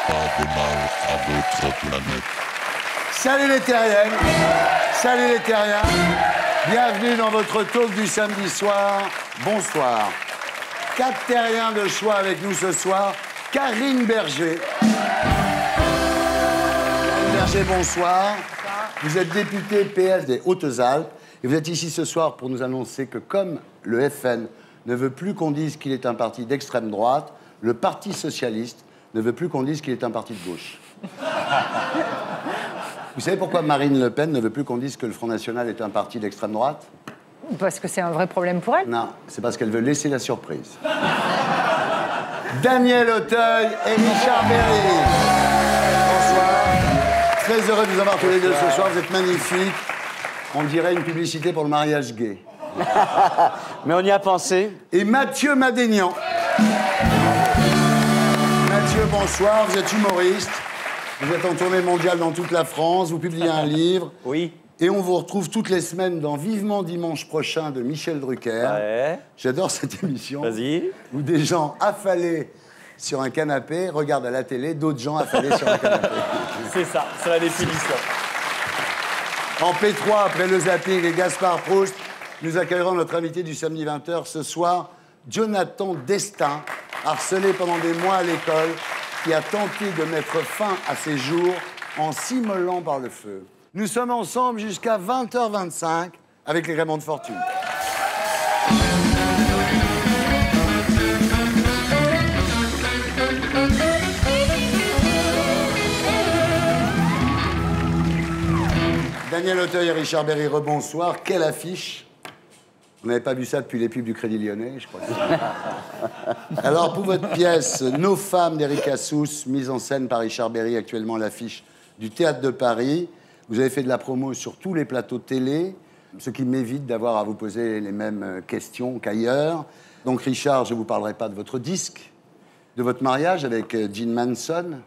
pas de mal à votre planète. Salut les terriennes, salut les terriens. Bienvenue dans votre talk du samedi soir. Bonsoir. 4 terriens de choix avec nous ce soir. Karine Berger. Karine Berger, bonsoir. Vous êtes députée PS des Hautes-Alpes et vous êtes ici ce soir pour nous annoncer que comme le FN ne veut plus qu'on dise qu'il est un parti d'extrême droite, le Parti socialiste ne veut plus qu'on dise qu'il est un parti de gauche. Vous savez pourquoi Marine Le Pen ne veut plus qu'on dise que le Front National est un parti d'extrême droite? Parce que c'est un vrai problème pour elle. Non, c'est parce qu'elle veut laisser la surprise. Daniel Auteuil et Richard Berry. Bonsoir. Très heureux de vous avoir tous les deux ce soir. Vous êtes magnifiques. On dirait une publicité pour le mariage gay. Mais on y a pensé. Et Mathieu Madénian. Mathieu, bonsoir. Vous êtes humoriste. Vous êtes en tournée mondiale dans toute la France. Vous publiez un livre. Oui. Et on vous retrouve toutes les semaines dans Vivement Dimanche prochain de Michel Drucker. Ouais. J'adore cette émission. Vas-y. Où des gens affalés sur un canapé regardent à la télé d'autres gens affalés sur un canapé. C'est ça, c'est la définition. En P3, après le zapping et Gaspard Proust, nous accueillerons notre invité du samedi 20h ce soir, Jonathan Destin, harcelé pendant des mois à l'école, qui a tenté de mettre fin à ses jours en s'immolant par le feu. Nous sommes ensemble jusqu'à 20h25 avec les Raymond de Fortune. Daniel Auteuil et Richard Berry, rebonsoir. Quelle affiche! On n'avait pas vu ça depuis les pubs du Crédit Lyonnais, je crois. Alors, pour votre pièce, Nos femmes d'Eric Assous, mise en scène par Richard Berry, actuellement à l'affiche du Théâtre de Paris. Vous avez fait de la promo sur tous les plateaux télé, ce qui m'évite d'avoir à vous poser les mêmes questions qu'ailleurs. Donc, Richard, je ne vous parlerai pas de votre disque, de votre mariage avec Jean Manson,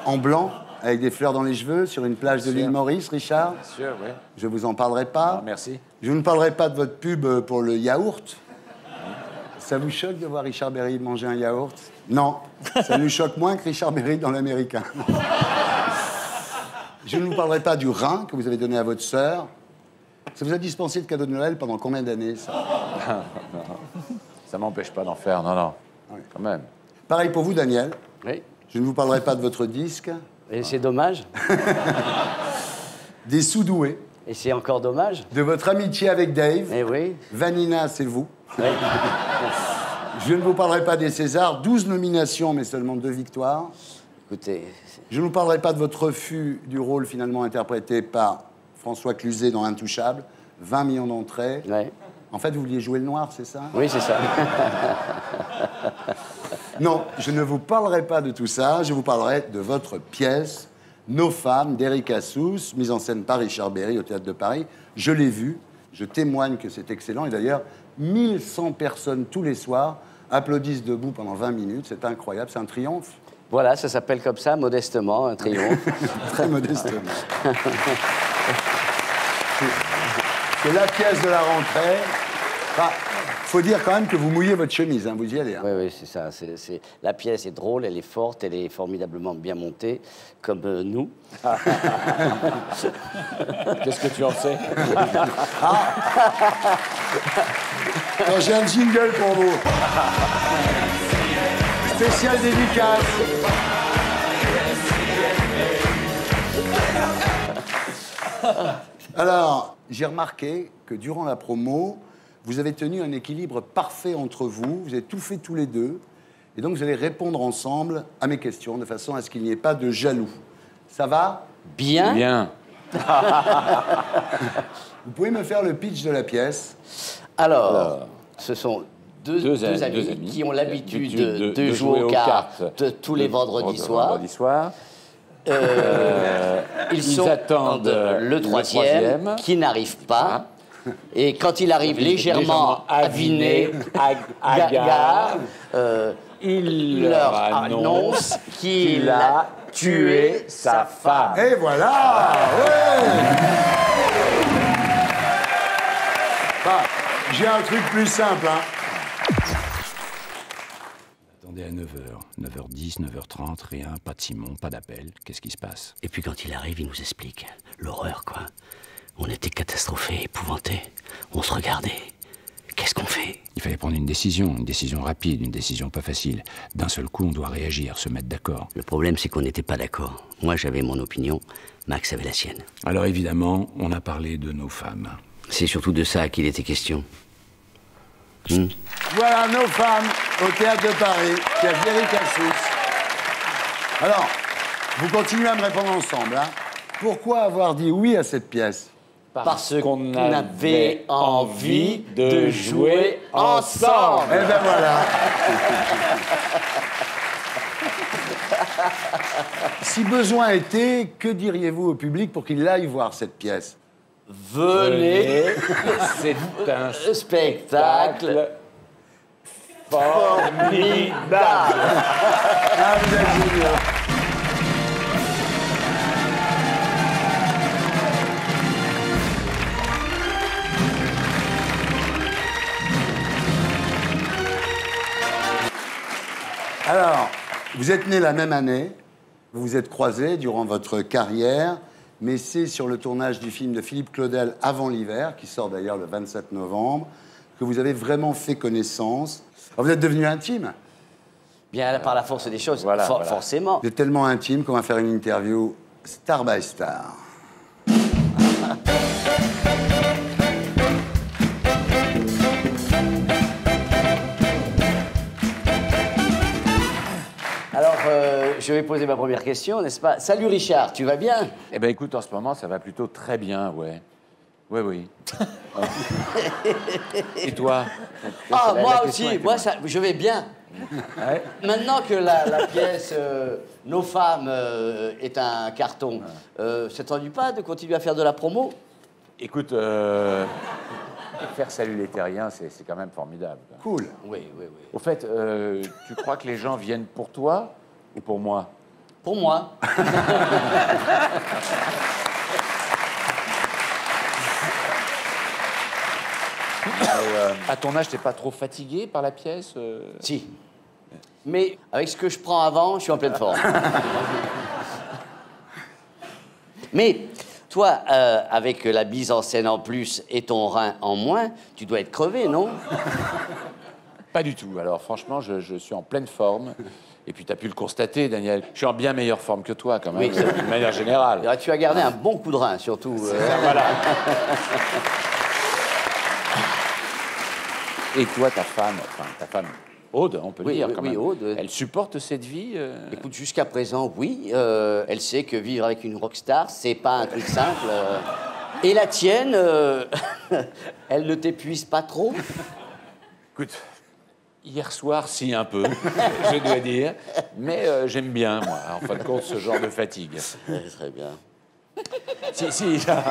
en blanc, avec des fleurs dans les cheveux, sur une plage de l'île Maurice, Richard. Bien sûr, oui. Je ne vous en parlerai pas. Ah, merci. Je ne parlerai pas de votre pub pour le yaourt. Ça vous choque de voir Richard Berry manger un yaourt? Non, ça nous choque moins que Richard Berry dans l'Américain. Je ne vous parlerai pas du rein que vous avez donné à votre sœur. Ça vous a dispensé de cadeaux de Noël pendant combien d'années, ça? Ça m'empêche pas d'en faire, non, non. Oui. Quand même. Pareil pour vous, Daniel. Oui. Je ne vous parlerai pas de votre disque. Et c'est dommage. Des sous-doués. Et c'est encore dommage. De votre amitié avec Dave. Eh oui. Vanina, c'est vous. Oui. Je ne vous parlerai pas des Césars. 12 nominations, mais seulement 2 victoires. Écoutez, Je ne vous parlerai pas de votre refus du rôle finalement interprété par François Cluzet dans Intouchable. 20 millions d'entrées. ouais. En fait, vous vouliez jouer le noir, c'est ça? Oui, c'est ça. Non, je ne vous parlerai pas de tout ça. Je vous parlerai de votre pièce, Nos femmes, d'Eric Assous, mise en scène par Richard Berry au Théâtre de Paris. Je l'ai vue. Je témoigne que c'est excellent. Et d'ailleurs, 1100 personnes tous les soirs applaudissent debout pendant 20 minutes. C'est incroyable. C'est un triomphe. Voilà, ça s'appelle comme ça, modestement, un triomphe. Très modestement. C'est la pièce de la rentrée. Enfin, faut dire quand même que vous mouillez votre chemise, hein, vous y allez. Hein. Oui, oui, c'est ça. La pièce est drôle, elle est forte, elle est formidablement bien montée, comme nous. Qu'est-ce que tu en sais? Quand j'ai un jingle pour vous. Spécial dédicace. Alors, j'ai remarqué que durant la promo, vous avez tenu un équilibre parfait entre vous. Vous avez tout fait tous les deux. Et donc, vous allez répondre ensemble à mes questions de façon à ce qu'il n'y ait pas de jaloux. Ça va? Bien. Bien. Vous pouvez me faire le pitch de la pièce? Alors, ce sont deux amis amis qui ont l'habitude de jouer aux cartes tous les vendredis soirs. Ils attendent le troisième qui n'arrive pas. Et quand il arrive légèrement aviné, hagard, il leur annonce qu'il a tué sa femme. Et voilà! Ouais! Bah, j'ai un truc plus simple, hein. Attendez à 9h, 9h10, 9h30, rien, pas de Simon, pas d'appel. Qu'est-ce qui se passe? Et puis quand il arrive, il nous explique. L'horreur, quoi. On était catastrophés, épouvantés. On se regardait. Qu'est-ce qu'on fait? Il fallait prendre une décision rapide, une décision pas facile. D'un seul coup, on doit réagir, se mettre d'accord. Le problème, c'est qu'on n'était pas d'accord. Moi, j'avais mon opinion, Max avait la sienne. Alors évidemment, on a parlé de nos femmes. C'est surtout de ça qu'il était question. Voilà Nos femmes au Théâtre de Paris, pièce d'Éric Assous. Alors, vous continuez à me répondre ensemble. Hein. Pourquoi avoir dit oui à cette pièce? Parce qu'on avait envie de jouer ensemble. Eh ben voilà. Si besoin était, que diriez-vous au public pour qu'il aille voir cette pièce? Venez, C'est un spectacle formidable. Ah, vous êtes géniaux. Alors, vous êtes nés la même année, vous vous êtes croisés durant votre carrière, mais c'est sur le tournage du film de Philippe Claudel Avant l'hiver, qui sort d'ailleurs le 27 novembre, que vous avez vraiment fait connaissance. Alors, vous êtes devenus intimes. Bien, par la force des choses, Voilà. forcément. Vous êtes tellement intimes qu'on va faire une interview star by star. Alors, je vais poser ma première question, n'est-ce pas? Salut Richard, tu vas bien? Eh ben écoute, en ce moment, ça va plutôt très bien, ouais. Oui, oui. Et toi? Ah, La moi question aussi, était moi, bonne. je vais bien. Ouais. Maintenant que la pièce Nos femmes est un carton, ça t'ennuie pas de continuer à faire de la promo? Écoute, faire Salut les Terriens, c'est quand même formidable. Cool. Oui, oui, oui. Au fait, tu crois que les gens viennent pour toi ou pour moi? Pour moi. À ton âge, t'es pas trop fatigué par la pièce Si. Mais avec ce que je prends avant, je suis en pleine forme. Mais toi, avec la mise en scène en plus et ton rein en moins, tu dois être crevé, non? Pas du tout. Alors franchement, je suis en pleine forme. Et puis, tu as pu le constater, Daniel. Je suis en bien meilleure forme que toi, quand même, Oui, de manière générale. Ah, tu as gardé un bon coup de rein, surtout. Voilà. Et toi, ta femme, Aude, on peut le Oui, dire oui, quand oui, même. Aude. Elle supporte cette vie Écoute, jusqu'à présent, oui. Elle sait que vivre avec une rockstar, c'est pas un truc simple. Et la tienne, elle ne t'épuise pas trop? Écoute, hier soir, si, un peu, je dois dire. Mais j'aime bien, moi, en fin de compte, ce genre de fatigue. Très bien. Si ça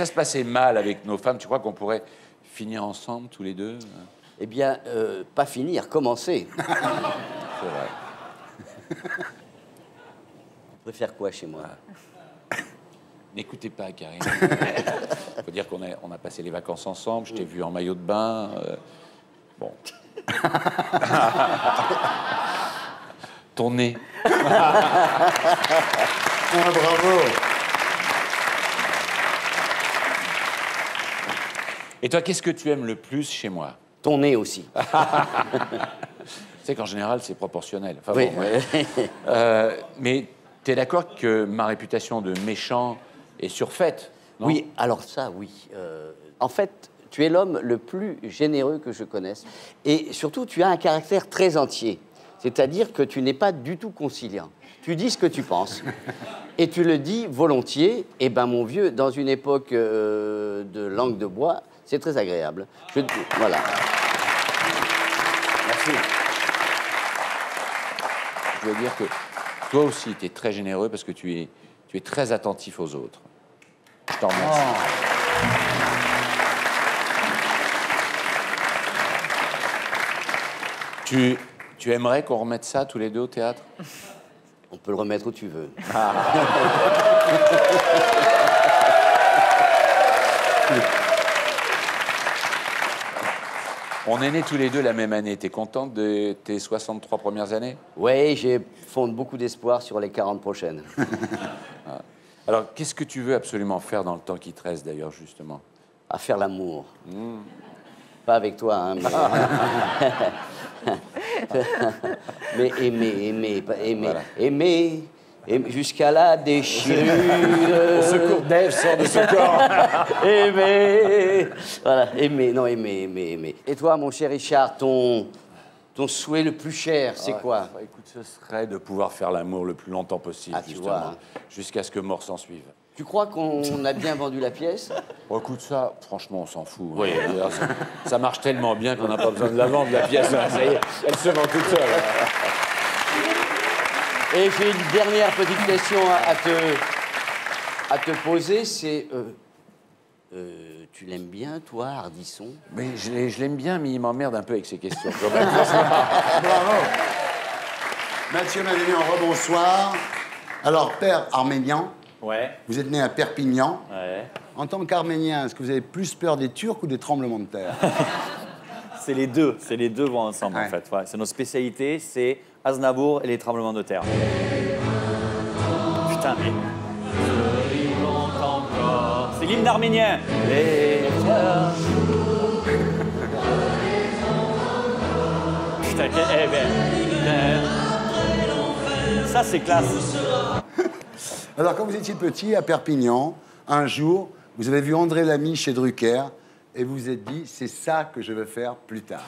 se passait mal avec nos femmes, tu crois qu'on pourrait finir ensemble, tous les deux? Eh bien, pas finir, commencer. C'est vrai. Tu préfères quoi chez moi? N'écoutez pas, Karine. Faut dire qu'on a passé les vacances ensemble. Je t'ai vu en maillot de bain. Bon. Ton nez. Ah, bravo. Et toi, qu'est-ce que tu aimes le plus chez moi? Ton nez aussi. Tu sais qu'en général, c'est proportionnel. Enfin, Oui. bon, ouais. Mais tu es d'accord que ma réputation de méchant est surfaite, non? Oui, alors ça, oui. En fait, tu es l'homme le plus généreux que je connaisse. Et surtout, tu as un caractère très entier. C'est-à-dire que tu n'es pas du tout conciliant. Tu dis ce que tu penses. Et tu le dis volontiers. Eh ben, mon vieux, dans une époque de langue de bois, c'est très agréable. Voilà. Merci. Je veux dire que toi aussi, tu es très généreux parce que tu es très attentif aux autres. Je t'en remercie. Tu aimerais qu'on remette ça tous les deux au théâtre? On peut le remettre où tu veux. On est nés tous les deux la même année. T'es content de tes 63 premières années? Oui, j'ai fonde beaucoup d'espoir sur les 40 prochaines. Alors, qu'est-ce que tu veux absolument faire dans le temps qui te reste, d'ailleurs, justement? À faire l'amour. Pas avec toi, hein, mais aimer, Voilà. aimer jusqu'à la déchirure. Au secours, Dave sort de ce corps. Aimer. Voilà, aimer. Et toi, mon cher Richard, ton souhait le plus cher, c'est quoi? Bah, écoute, ce serait de pouvoir faire l'amour le plus longtemps possible, Ah, tu justement, vois. jusqu'à ce que mort s'en suive. Tu crois qu'on a bien vendu la pièce? Bon, écoute, ça, franchement, on s'en fout. Oui. Ça marche tellement bien qu'on n'a pas besoin de la vendre, la pièce. Ça y est, elle se vend toute seule. Et j'ai une dernière petite question à te poser, c'est... tu l'aimes bien, toi, Ardisson? Mais je l'aime bien, mais il m'emmerde un peu avec ses questions. Bravo. Mathieu Madénian, rebonsoir. Alors, père arménien, Ouais. vous êtes né à Perpignan. Ouais. En tant qu'Arménien, est-ce que vous avez plus peur des Turcs ou des tremblements de terre? C'est les deux vont ensemble Ouais. en fait. Ouais, c'est notre spécialité, c'est Aznavour et les tremblements de terre. Putain, mais... C'est l'hymne arménien. Putain, eh ben... Ça, c'est classe. Alors, quand vous étiez petit, à Perpignan, un jour, vous avez vu André Lamy chez Drucker et vous vous êtes dit, c'est ça que je veux faire plus tard.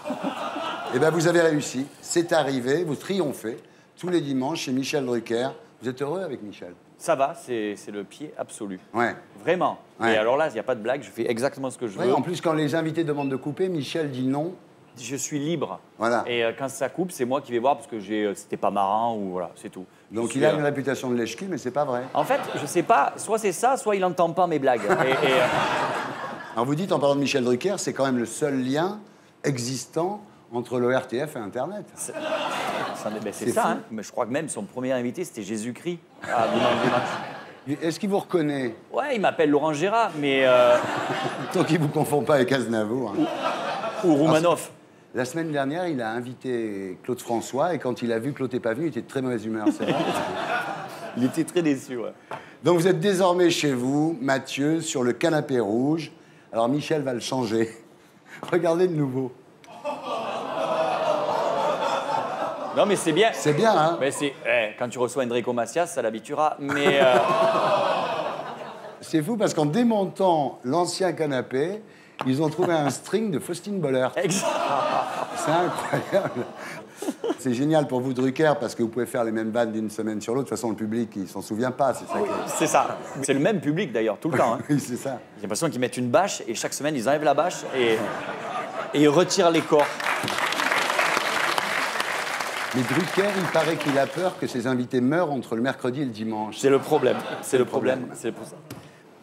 Eh bien, vous avez réussi. C'est arrivé, vous triomphez tous les dimanches chez Michel Drucker. Vous êtes heureux avec Michel? Ça va, c'est le pied absolu. Ouais. Vraiment. Ouais. Et alors là, il n'y a pas de blague, je fais exactement ce que je Ouais, veux. en plus, quand les invités demandent de couper, Michel dit non. Je suis libre. Voilà. Et quand ça coupe, c'est moi qui vais voir parce que c'était pas marrant ou voilà, c'est tout. Donc, Je suis, il a une réputation de lèche-cul, mais c'est pas vrai. En fait, je sais pas, soit c'est ça, soit il entend pas mes blagues. Alors, vous dites, en parlant de Michel Drucker, c'est quand même le seul lien existant entre le RTF et Internet. C'est C'est ça, fou. hein. Mais je crois que même son premier invité, c'était Jésus-Christ. Ah, dimanche. Est-ce qu'il vous reconnaît? Ouais, il m'appelle Laurent Gérard, mais... Tant qu'il ne vous confond pas avec Aznavour. Hein. ou Roumanoff. La semaine dernière, il a invité Claude François et quand il a vu que Claude n'était pas venu, il était de très mauvaise humeur, c'est vrai. Il était très déçu, ouais. Donc vous êtes désormais chez vous, Mathieu, sur le canapé rouge. Alors Michel va le changer. Regardez de nouveau. Non, mais c'est bien. C'est bien, hein? Mais quand tu reçois Enrico Macias, ça l'habituera. Mais C'est fou parce qu'en démontant l'ancien canapé, ils ont trouvé un string de Faustine Bollert. C'est incroyable. C'est génial pour vous, Drucker, parce que vous pouvez faire les mêmes vannes d'une semaine sur l'autre. De toute façon, le public, il s'en souvient pas. C'est ça. c'est ça. C'est le même public d'ailleurs, tout le temps. Hein. Oui, c'est ça. J'ai l'impression qu'ils mettent une bâche et chaque semaine, ils enlèvent la bâche et ils retirent les corps. Mais Drucker, il paraît qu'il a peur que ses invités meurent entre le mercredi et le dimanche. C'est le problème. C'est le problème. C'est pour ça.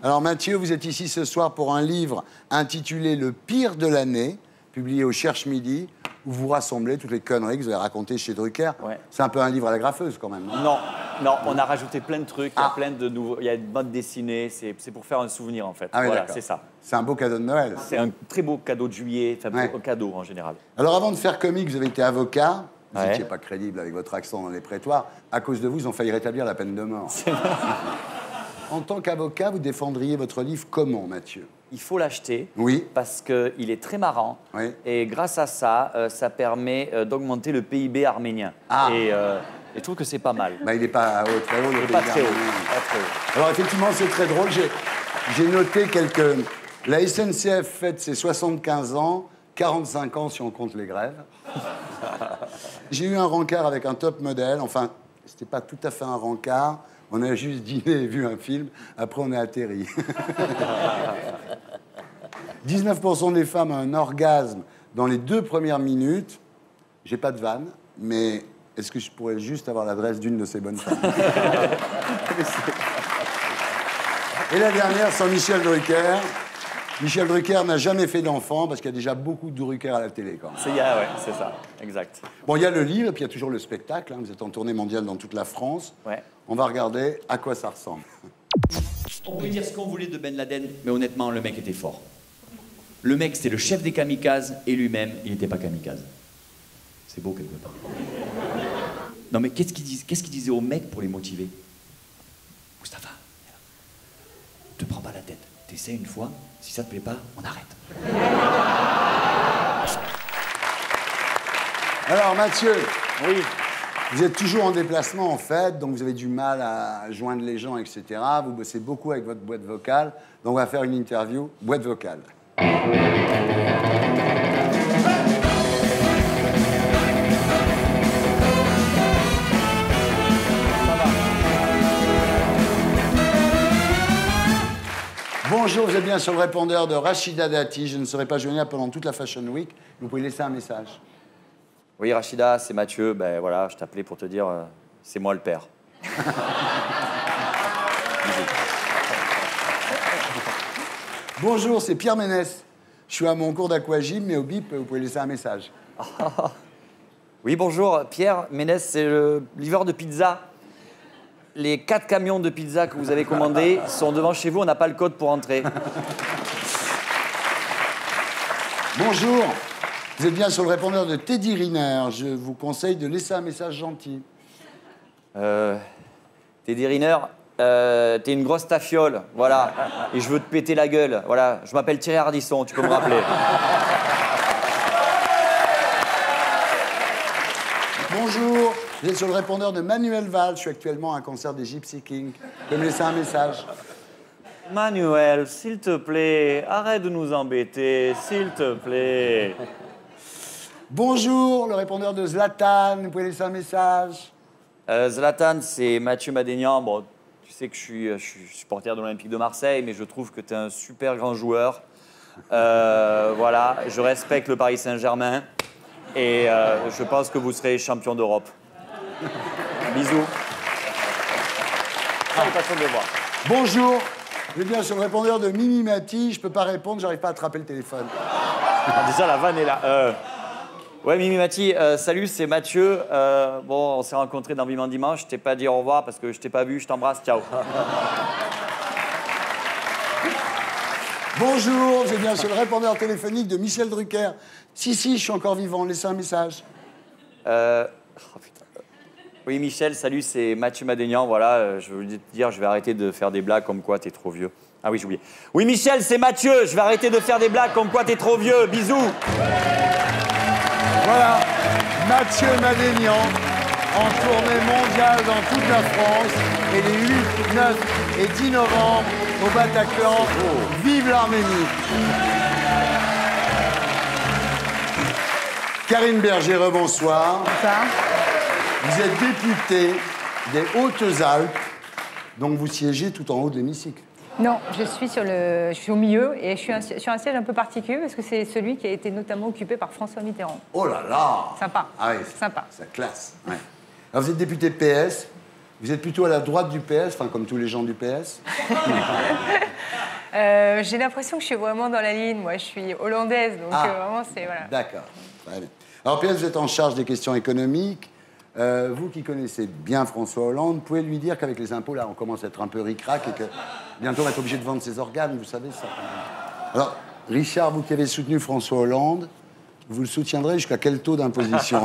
Alors Mathieu, vous êtes ici ce soir pour un livre intitulé Le pire de l'année, publié au Cherche Midi, où vous rassemblez toutes les conneries que vous avez racontées chez Drucker. Ouais. C'est un peu un livre à la graffeuse quand même, non? Non, on a rajouté plein de trucs, il y a plein de nouveaux, il y a une bande dessinée, c'est pour faire un souvenir en fait. Ah oui, voilà, d'accord. c'est ça. C'est un beau cadeau de Noël. C'est un très beau cadeau de juillet, enfin Ouais. beau cadeau en général. Alors avant de faire comique, vous avez été avocat. Vous Ouais. n'étiez pas crédible avec votre accent dans les prétoires. À cause de vous, ils ont failli rétablir la peine de mort. En tant qu'avocat, vous défendriez votre livre comment, Mathieu? Il faut l'acheter Oui. parce qu'il est très marrant Oui. et grâce à ça, ça permet d'augmenter le PIB arménien. Ah. Et je trouve que c'est pas mal. Bah, il n'est pas très haut, le Il est pays pas très haut. arménien. Pas très haut. Alors effectivement, c'est très drôle. J'ai noté quelques... La SNCF fête ses 75 ans, 45 ans si on compte les grèves. J'ai eu un rencard avec un top modèle. Enfin, c'était pas tout à fait un rencard. On a juste dîné et vu un film. Après, on est atterri. 19% des femmes ont un orgasme dans les 2 premières minutes. J'ai pas de vanne, mais est-ce que je pourrais juste avoir l'adresse d'une de ces bonnes femmes? Et la dernière, c'est Michel Drucker. Michel Drucker n'a jamais fait d'enfant parce qu'il y a déjà beaucoup de Drucker à la télé, quand même. Ouais, c'est ça, exact. Bon, il y a le livre et puis il y a toujours le spectacle. Hein. Vous êtes en tournée mondiale dans toute la France. Ouais. On va regarder à quoi ça ressemble. On peut dire ce qu'on voulait de Ben Laden, mais honnêtement, le mec était fort. Le mec, c'était le chef des kamikazes et lui-même, il n'était pas kamikaze. C'est beau quelque part. Non mais qu'est-ce qu'il disait aux mecs pour les motiver? Mustapha, te prends pas la tête. T'essaies une fois, si ça te plaît pas, on arrête. Alors Mathieu, Oui. vous êtes toujours en déplacement en fait, donc vous avez du mal à joindre les gens, etc. Vous bossez beaucoup avec votre boîte vocale, donc on va faire une interview boîte vocale. Bonjour, vous êtes bien sur le répondeur de Rachida Dati. Je ne serai pas joignable pendant toute la Fashion Week. Vous pouvez laisser un message. Oui, Rachida, c'est Mathieu. Ben voilà, je t'appelais pour te dire, c'est moi le père. Bonjour, c'est Pierre Ménès. Je suis à mon cours d'aquagym, mais au bip, vous pouvez laisser un message. Oui, bonjour, Pierre Ménès, c'est le livreur de pizza. Les 4 camions de pizza que vous avez commandés sont devant chez vous, on n'a pas le code pour entrer. Bonjour, vous êtes bien sur le répondeur de Teddy Riner. Je vous conseille de laisser un message gentil. Teddy Riner, t'es une grosse tafiole, voilà, et je veux te péter la gueule, voilà. Je m'appelle Thierry Ardisson, tu peux me rappeler. Bonjour, vous êtes sur le répondeur de Manuel Valls. Je suis actuellement à un concert des Gypsy Kings. Vous pouvez me laisser un message. Manuel, s'il te plaît, arrête de nous embêter, s'il te plaît. Bonjour, le répondeur de Zlatan. Vous pouvez laisser un message. Zlatan, c'est Mathieu Madénian. Bon, tu sais que je suis supporter de l'Olympique de Marseille, mais je trouve que tu es un super grand joueur. Voilà, je respecte le Paris Saint-Germain et je pense que vous serez champion d'Europe. Bisous. Façon de voir. Bonjour, vous êtes bien sur le répondeur de Mimi Mati. Je peux pas répondre, j'arrive pas à attraper le téléphone. Ah, déjà, la vanne est là. Ouais, Mimi Mati, salut, c'est Mathieu. Bon, on s'est rencontrés dans Vivement Dimanche. Je t'ai pas dit au revoir parce que je t'ai pas vu. Je t'embrasse. Ciao. Bonjour, vous êtes bien sur le répondeur téléphonique de Michel Drucker. Si, je suis encore vivant, laissez un message. Oh, putain. Oui, Michel, salut, c'est Mathieu Madénian. Voilà, je veux te dire, je vais arrêter de faire des blagues comme quoi t'es trop vieux. Ah oui, j'ai oublié. Oui, Michel, c'est Mathieu. Je vais arrêter de faire des blagues comme quoi t'es trop vieux. Bisous. Voilà, Mathieu Madénian, en tournée mondiale dans toute la France, et les 8, 9 et 10 novembre au Bataclan. Vive l'Arménie! Karine Berger, bonsoir. Bonsoir. Vous êtes députée des Hautes-Alpes, donc vous siégez tout en haut de l'hémicycle. Non, je suis au milieu et je suis sur un siège un peu particulier parce que c'est celui qui a été notamment occupé par François Mitterrand. Oh là là! Sympa. Ah oui, Sympa. c'est classe. Ouais. Alors vous êtes député PS, vous êtes plutôt à la droite du PS, enfin comme tous les gens du PS. J'ai l'impression que je suis vraiment dans la ligne. Moi, je suis hollandaise, donc vraiment, c'est... Voilà. D'accord. Très bien. Alors PS, vous êtes en charge des questions économiques. Vous qui connaissez bien François Hollande, pouvez lui dire qu'avec les impôts, là, on commence à être un peu ric-rac et que bientôt, on va être obligé de vendre ses organes, vous savez ça. Alors, Richard, vous qui avez soutenu François Hollande, vous le soutiendrez jusqu'à quel taux d'imposition?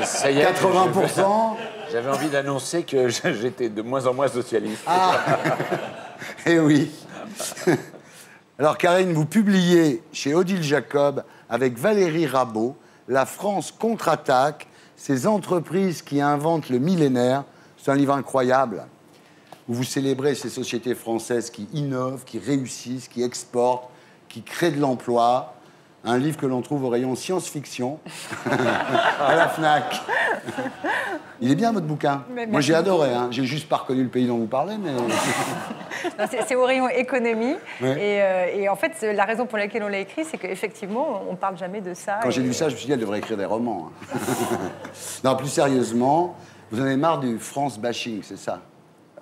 Ça y est, 80%? J'avais envie d'annoncer que j'étais de moins en moins socialiste. Ah. Eh oui. Alors, Karine, vous publiez chez Odile Jacob avec Valérie Rabault La France contre-attaque, ces entreprises qui inventent le millénaire. C'est un livre incroyable où vous célébrez ces sociétés françaises qui innovent, qui réussissent, qui exportent, qui créent de l'emploi. Un livre que l'on trouve au rayon science-fiction à la FNAC. Il est bien, votre bouquin. Moi, j'ai adoré. Hein. J'ai juste pas reconnu le pays dont vous parlez, mais... C'est au rayon économie. Ouais. Et en fait, la raison pour laquelle on l'a écrit, c'est qu'effectivement, on parle jamais de ça. Quand j'ai lu ça, je me suis dit, elle devrait écrire des romans. Hein. Non, plus sérieusement, vous en avez marre du France bashing, c'est ça?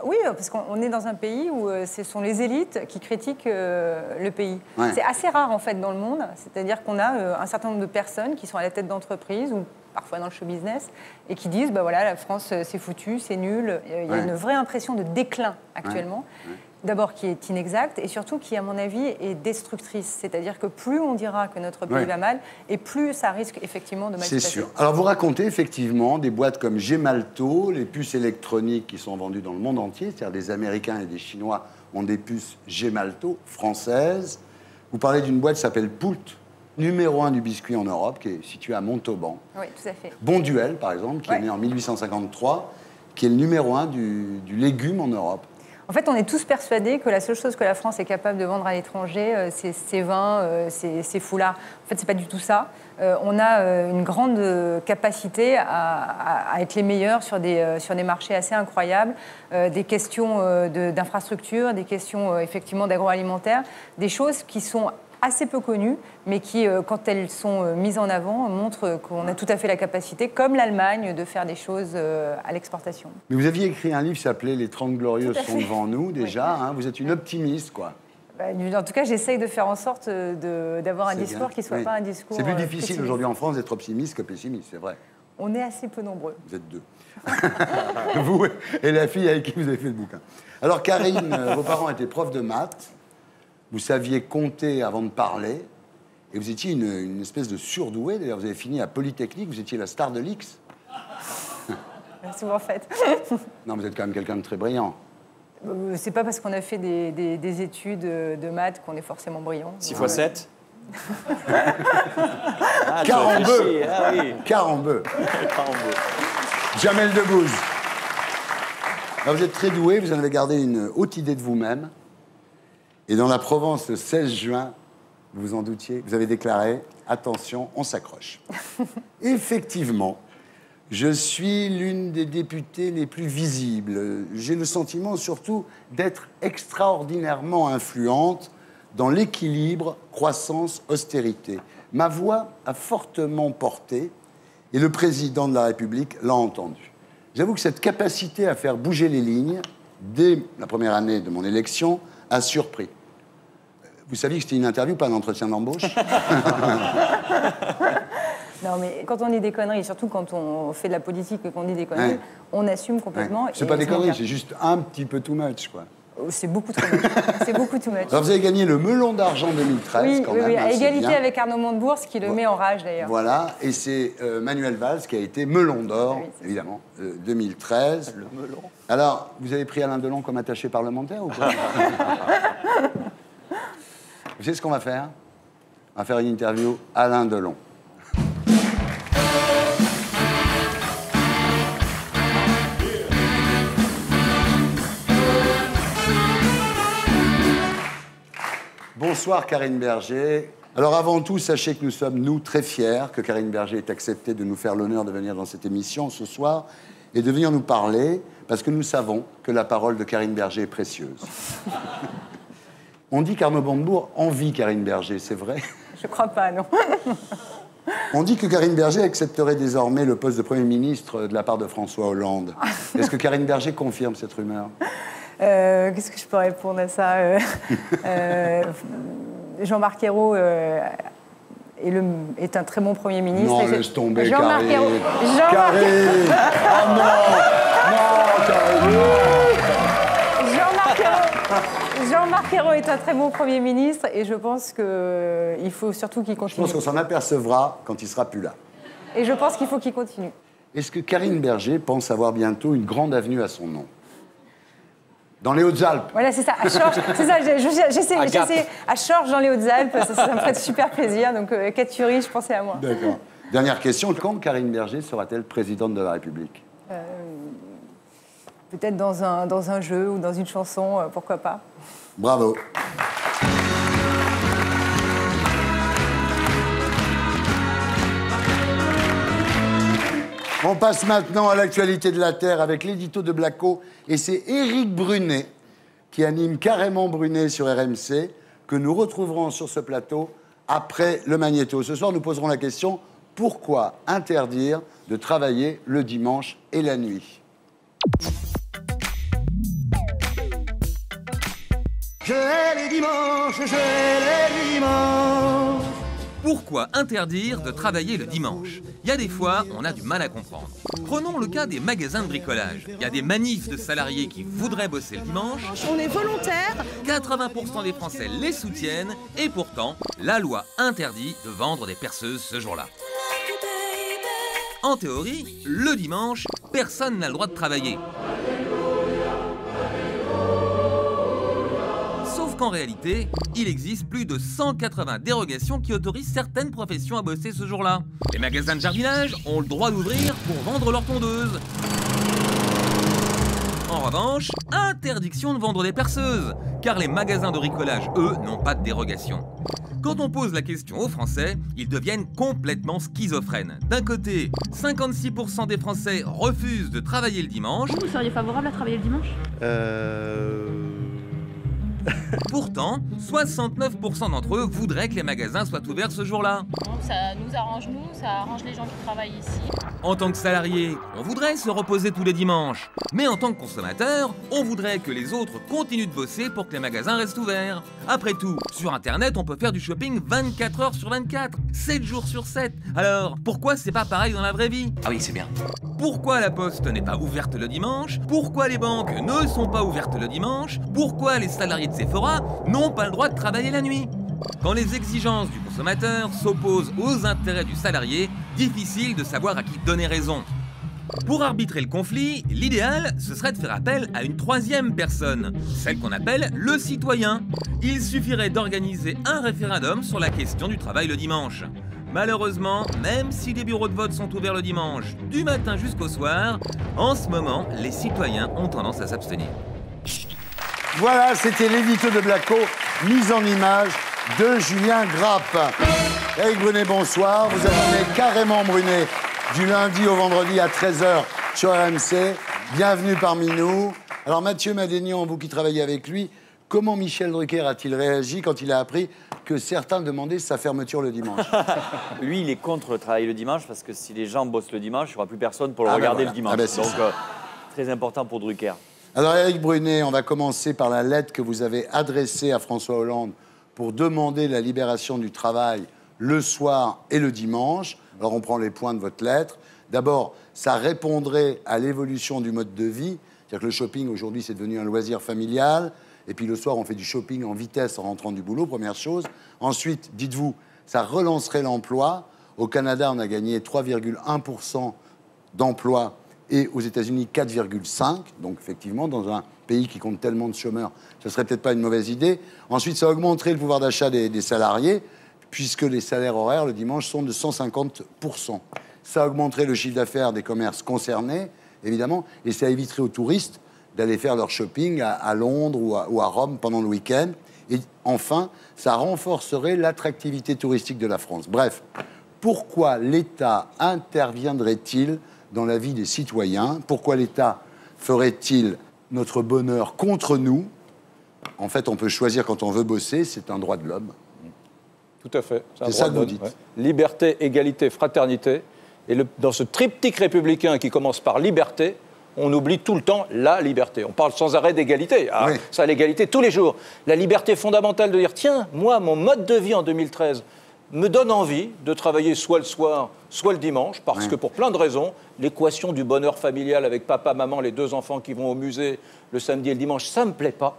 Oui, parce qu'on est dans un pays où ce sont les élites qui critiquent le pays. Ouais. C'est assez rare, en fait, dans le monde. C'est-à-dire qu'on a un certain nombre de personnes qui sont à la tête d'entreprises ou parfois dans le show business et qui disent, bah voilà, la France, c'est foutu, c'est nul. Il y a une vraie impression de déclin actuellement. Ouais. d'abord qui est inexacte et surtout qui, à mon avis, est destructrice. C'est-à-dire que plus on dira que notre pays va mal, et plus ça risque effectivement de mal se passer. C'est sûr. Alors vous racontez effectivement des boîtes comme Gemalto, les puces électroniques qui sont vendues dans le monde entier, c'est-à-dire des Américains et des Chinois ont des puces Gemalto françaises. Vous parlez d'une boîte qui s'appelle Poult, numéro 1 du biscuit en Europe, qui est située à Montauban. Oui, tout à fait. Bonduel, par exemple, qui est né en 1853, qui est le numéro 1 du légume en Europe. En fait, on est tous persuadés que la seule chose que la France est capable de vendre à l'étranger, c'est ses vins, ses foulards. En fait, ce n'est pas du tout ça. On a une grande capacité à être les meilleurs sur des marchés assez incroyables, des questions d'infrastructure, des questions effectivement d'agroalimentaire, des choses qui sont assez peu connues, mais qui, quand elles sont mises en avant, montrent qu'on a tout à fait la capacité, comme l'Allemagne, de faire des choses à l'exportation. Mais vous aviez écrit un livre qui s'appelait « Les 30 Glorieuses sont devant nous », déjà. Oui. Hein, vous êtes une optimiste, quoi. En tout cas, j'essaye de faire en sorte d'avoir un discours qui ne soit pas un discours. C'est plus difficile aujourd'hui en France d'être optimiste que pessimiste, c'est vrai. On est assez peu nombreux. Vous êtes deux. Vous et la fille avec qui vous avez fait le bouquin. Alors, Karine, vos parents étaient profs de maths. Vous saviez compter avant de parler, et vous étiez une espèce de surdoué. D'ailleurs, vous avez fini à Polytechnique, vous étiez la star de l'X. Souvent fait. Non, vous êtes quand même quelqu'un de très brillant. C'est pas parce qu'on a fait des études de maths qu'on est forcément brillant. 6 x 7 Carambeu. Ah oui. Carambeu. Jamel Debbouze. Alors, vous êtes très doué, vous en avez gardé une haute idée de vous-même. Et dans la Provence, le 16 juin, vous vous en doutiez, vous avez déclaré « Attention, on s'accroche ». Effectivement, je suis l'une des députées les plus visibles. J'ai le sentiment surtout d'être extraordinairement influente dans l'équilibre croissance-austérité. Ma voix a fortement porté et le président de la République l'a entendu. J'avoue que cette capacité à faire bouger les lignes, dès la première année de mon élection, a surpris. Vous saviez que c'était une interview, pas un entretien d'embauche? Non, mais quand on dit des conneries, surtout quand on fait de la politique et qu'on dit des conneries, on assume complètement. C'est pas des conneries, c'est juste un petit peu too much, quoi. C'est beaucoup trop much. C'est beaucoup too much. Alors vous avez gagné le Melon d'Argent 2013, oui, quand oui, même. Oui, hein, à égalité avec Arnaud Montebourg, ce qui le met en rage, d'ailleurs. Voilà, et c'est Manuel Valls qui a été Melon d'Or, oui, évidemment, 2013. Le melon. Alors, vous avez pris Alain Delon comme attaché parlementaire ou quoi? Vous savez ce qu'on va faire? On va faire une interview Alain Delon. Bonsoir Karine Berger. Alors avant tout, sachez que nous sommes, nous, très fiers que Karine Berger ait accepté de nous faire l'honneur de venir dans cette émission ce soir et de venir nous parler, parce que nous savons que la parole de Karine Berger est précieuse. On dit qu'Arnaud Montebourg envie Karine Berger, c'est vrai? Je crois pas, non. On dit que Karine Berger accepterait désormais le poste de Premier ministre de la part de François Hollande. Est-ce que Karine Berger confirme cette rumeur? Qu'est-ce que je peux répondre à ça? Jean-Marc Ayrault est un très bon Premier ministre. Non, laisse tomber, Jean-Marc Karine. Ayrault. Karine. Oh non. Non, Karine. Jean-Marc Ayrault est un très bon Premier ministre et je pense qu'il faut surtout qu'il continue. Je pense qu'on s'en apercevra quand il sera plus là. Et je pense qu'il faut qu'il continue. Est-ce que Karine Berger pense avoir bientôt une grande avenue à son nom? Dans les Hautes-Alpes. Voilà, c'est ça, à Chorges. C'est ça, j'essaie à Chorges, dans les Hautes-Alpes, ça me ferait super plaisir. Donc, Cathurie, je pensais à moi. D'accord. Dernière question, quand Karine Berger sera-t-elle présidente de la République? Peut-être dans un jeu ou dans une chanson, pourquoi pas. Bravo. On passe maintenant à l'actualité de la Terre avec l'édito de Blacko. Et c'est Éric Brunet qui anime Carrément Brunet sur RMC que nous retrouverons sur ce plateau après le Magnéto. Ce soir, nous poserons la question: pourquoi interdire de travailler le dimanche et la nuit? Je hais les dimanches, Pourquoi interdire de travailler le dimanche? Il y a des fois, on a du mal à comprendre. Prenons le cas des magasins de bricolage. Il y a des manifs de salariés qui voudraient bosser le dimanche. On est volontaires. 80% des Français les soutiennent et pourtant, la loi interdit de vendre des perceuses ce jour-là. En théorie, le dimanche, personne n'a le droit de travailler. Sauf qu'en réalité, il existe plus de 180 dérogations qui autorisent certaines professions à bosser ce jour-là. Les magasins de jardinage ont le droit d'ouvrir pour vendre leurs tondeuses. En revanche, interdiction de vendre des perceuses, car les magasins de bricolage, eux, n'ont pas de dérogation. Quand on pose la question aux Français, ils deviennent complètement schizophrènes. D'un côté, 56% des Français refusent de travailler le dimanche. Vous seriez favorable à travailler le dimanche? Pourtant, 69% d'entre eux voudraient que les magasins soient ouverts ce jour-là. Ça nous arrange, ça arrange les gens qui travaillent ici. En tant que salarié, on voudrait se reposer tous les dimanches. Mais en tant que consommateur, on voudrait que les autres continuent de bosser pour que les magasins restent ouverts. Après tout, sur Internet, on peut faire du shopping 24 heures sur 24, 7 jours sur 7. Alors, pourquoi c'est pas pareil dans la vraie vie? Ah oui, c'est bien. Pourquoi la poste n'est pas ouverte le dimanche? Pourquoi les banques ne sont pas ouvertes le dimanche? Pourquoi les salariés de Sephora n'ont pas le droit de travailler la nuit? Quand les exigences du consommateur s'opposent aux intérêts du salarié, difficile de savoir à qui donner raison. Pour arbitrer le conflit, l'idéal, ce serait de faire appel à une troisième personne, celle qu'on appelle le citoyen. Il suffirait d'organiser un référendum sur la question du travail le dimanche. Malheureusement, même si les bureaux de vote sont ouverts le dimanche, du matin jusqu'au soir, en ce moment, les citoyens ont tendance à s'abstenir. Voilà, c'était l'édito de Blacko, mise en image de Julien Grappe. Éric Brunet, bonsoir. Vous avez carrément Brunet du lundi au vendredi à 13h sur RMC. Bienvenue parmi nous. Alors Mathieu Madénian, vous qui travaillez avec lui, comment Michel Drucker a-t-il réagi quand il a appris que certains demandaient sa fermeture le dimanche? Lui, il est contre le travail le dimanche parce que si les gens bossent le dimanche, il n'y aura plus personne pour le regarder le dimanche. Donc, très important pour Drucker. Alors Éric Brunet, on va commencer par la lettre que vous avez adressée à François Hollande pour demander la libération du travail le soir et le dimanche. Alors on prend les points de votre lettre. D'abord, ça répondrait à l'évolution du mode de vie. C'est-à-dire que le shopping, aujourd'hui, c'est devenu un loisir familial. Et puis le soir, on fait du shopping en vitesse en rentrant du boulot, première chose. Ensuite, dites-vous, ça relancerait l'emploi. Au Canada, on a gagné 3,1% d'emplois et aux États-Unis, 4,5%. Donc effectivement, dans un pays qui compte tellement de chômeurs, ce ne serait peut-être pas une mauvaise idée. Ensuite, ça augmenterait le pouvoir d'achat des salariés, puisque les salaires horaires, le dimanche, sont de 150%. Ça augmenterait le chiffre d'affaires des commerces concernés, évidemment, et ça éviterait aux touristes d'aller faire leur shopping à Londres ou à Rome pendant le week-end. Et enfin, ça renforcerait l'attractivité touristique de la France. Bref, pourquoi l'État interviendrait-il dans la vie des citoyens? Pourquoi l'État ferait-il notre bonheur contre nous? En fait, on peut choisir quand on veut bosser, c'est un droit de l'homme. Tout à fait. C'est ça que vous dites. Ouais. Liberté, égalité, fraternité. Et dans ce triptyque républicain qui commence par liberté, on oublie tout le temps la liberté. On parle sans arrêt d'égalité. Ah, oui. Ça, l'égalité tous les jours. La liberté fondamentale de dire, tiens, moi, mon mode de vie en 2013 me donne envie de travailler soit le soir, soit le dimanche, parce que pour plein de raisons, l'équation du bonheur familial avec papa, maman, les deux enfants qui vont au musée le samedi et le dimanche, ça ne me plaît pas.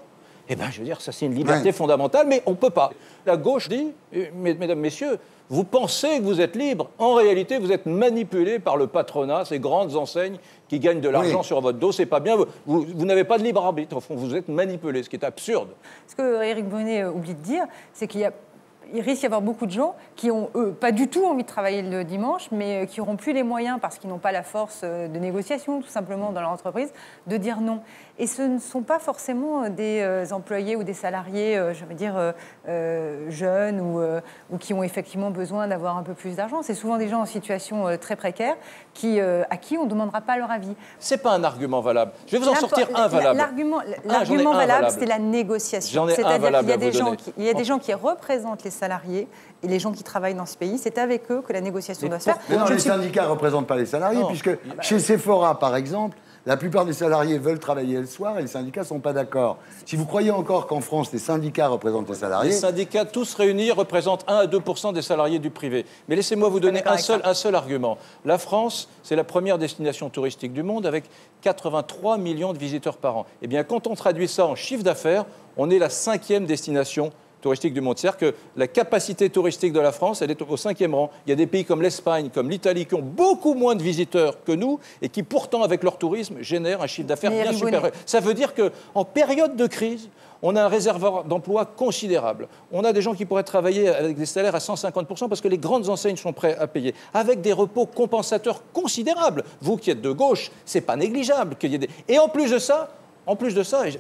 Eh bien, je veux dire, ça c'est une liberté fondamentale, mais on ne peut pas. La gauche dit, mesdames, messieurs, vous pensez que vous êtes libre. En réalité, vous êtes manipulé par le patronat, ces grandes enseignes qui gagnent de l'argent sur votre dos. C'est pas bien. Vous n'avez pas de libre arbitre. Au fond, vous êtes manipulé, ce qui est absurde. Ce que Éric Brunet oublie de dire, c'est qu'il risque d'y avoir beaucoup de gens qui n'ont pas du tout envie de travailler le dimanche, mais qui n'auront plus les moyens, parce qu'ils n'ont pas la force de négociation, tout simplement, dans leur entreprise, de dire non. Et ce ne sont pas forcément des employés ou des salariés, je veux dire, jeunes ou qui ont effectivement besoin d'avoir un peu plus d'argent. C'est souvent des gens en situation très précaire à qui on ne demandera pas leur avis. Ce n'est pas un argument valable. Je vais vous en sortir un valable. L'argument valable, c'est la négociation. C'est-à-dire qu'il y a des gens qui représentent les salariés et les gens qui travaillent dans ce pays. C'est avec eux que la négociation doit se faire. Mais non, les syndicats ne représentent pas les salariés, puisque chez Sephora, par exemple, La plupart des salariés veulent travailler le soir et les syndicats ne sont pas d'accord. Si vous croyez encore qu'en France, les syndicats représentent les salariés... Les syndicats, tous réunis, représentent 1 à 2% des salariés du privé. Mais laissez-moi vous donner un seul argument. La France, c'est la première destination touristique du monde avec 83 millions de visiteurs par an. Eh bien, quand on traduit ça en chiffre d'affaires, on est la 5e destination touristique du monde. C'est-à-dire que la capacité touristique de la France, elle est au 5e rang. Il y a des pays comme l'Espagne, comme l'Italie, qui ont beaucoup moins de visiteurs que nous et qui, pourtant, avec leur tourisme, génèrent un chiffre d'affaires bien supérieur. Ça veut dire qu'en période de crise, on a un réservoir d'emplois considérable. On a des gens qui pourraient travailler avec des salaires à 150% parce que les grandes enseignes sont prêtes à payer, avec des repos compensateurs considérables. Vous qui êtes de gauche, c'est pas négligeable qu'il y ait des... Et en plus de ça,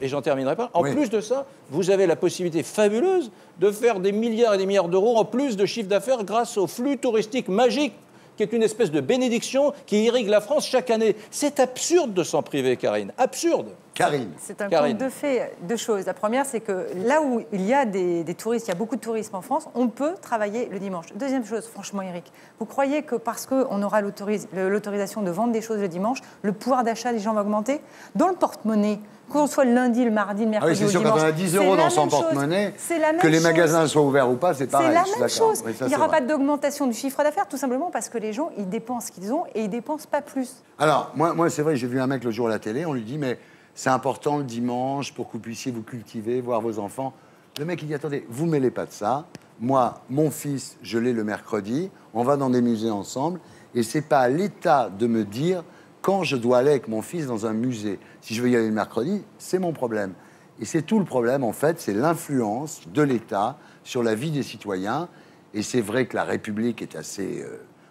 et j'en terminerai pas, en plus de ça, vous avez la possibilité fabuleuse de faire des milliards et des milliards d'euros en plus de chiffre d'affaires grâce au flux touristique magique qui est une espèce de bénédiction qui irrigue la France chaque année. C'est absurde de s'en priver, Karine. Absurde. Karine. C'est un conte de fées. Deux choses. La première, c'est que là où il y a des touristes, il y a beaucoup de tourisme en France, on peut travailler le dimanche. Deuxième chose, franchement, Éric, vous croyez que parce qu'on aura l'autorisation de vendre des choses le dimanche, le pouvoir d'achat des gens va augmenter? Dans le porte-monnaie, qu'on soit le lundi, le mardi, le mercredi ou le dimanche, c'est sûr, quand on a 10 euros dans son porte-monnaie, que les magasins soient ouverts ou pas, c'est pareil. C'est la même chose. Il n'y aura pas d'augmentation du chiffre d'affaires, tout simplement parce que les gens, ils dépensent ce qu'ils ont et ils ne dépensent pas plus. Alors, moi c'est vrai, j'ai vu un mec le jour à la télé, on lui dit, mais c'est important le dimanche pour que vous puissiez vous cultiver, voir vos enfants. Le mec, il dit, attendez, vous ne mêlez pas de ça. Moi, mon fils, je l'ai le mercredi, on va dans des musées ensemble, et c'est pas à l'État de me dire quand je dois aller avec mon fils dans un musée. Si je veux y aller le mercredi, c'est mon problème. Et c'est tout le problème, en fait, c'est l'influence de l'État sur la vie des citoyens. Et c'est vrai que la République est assez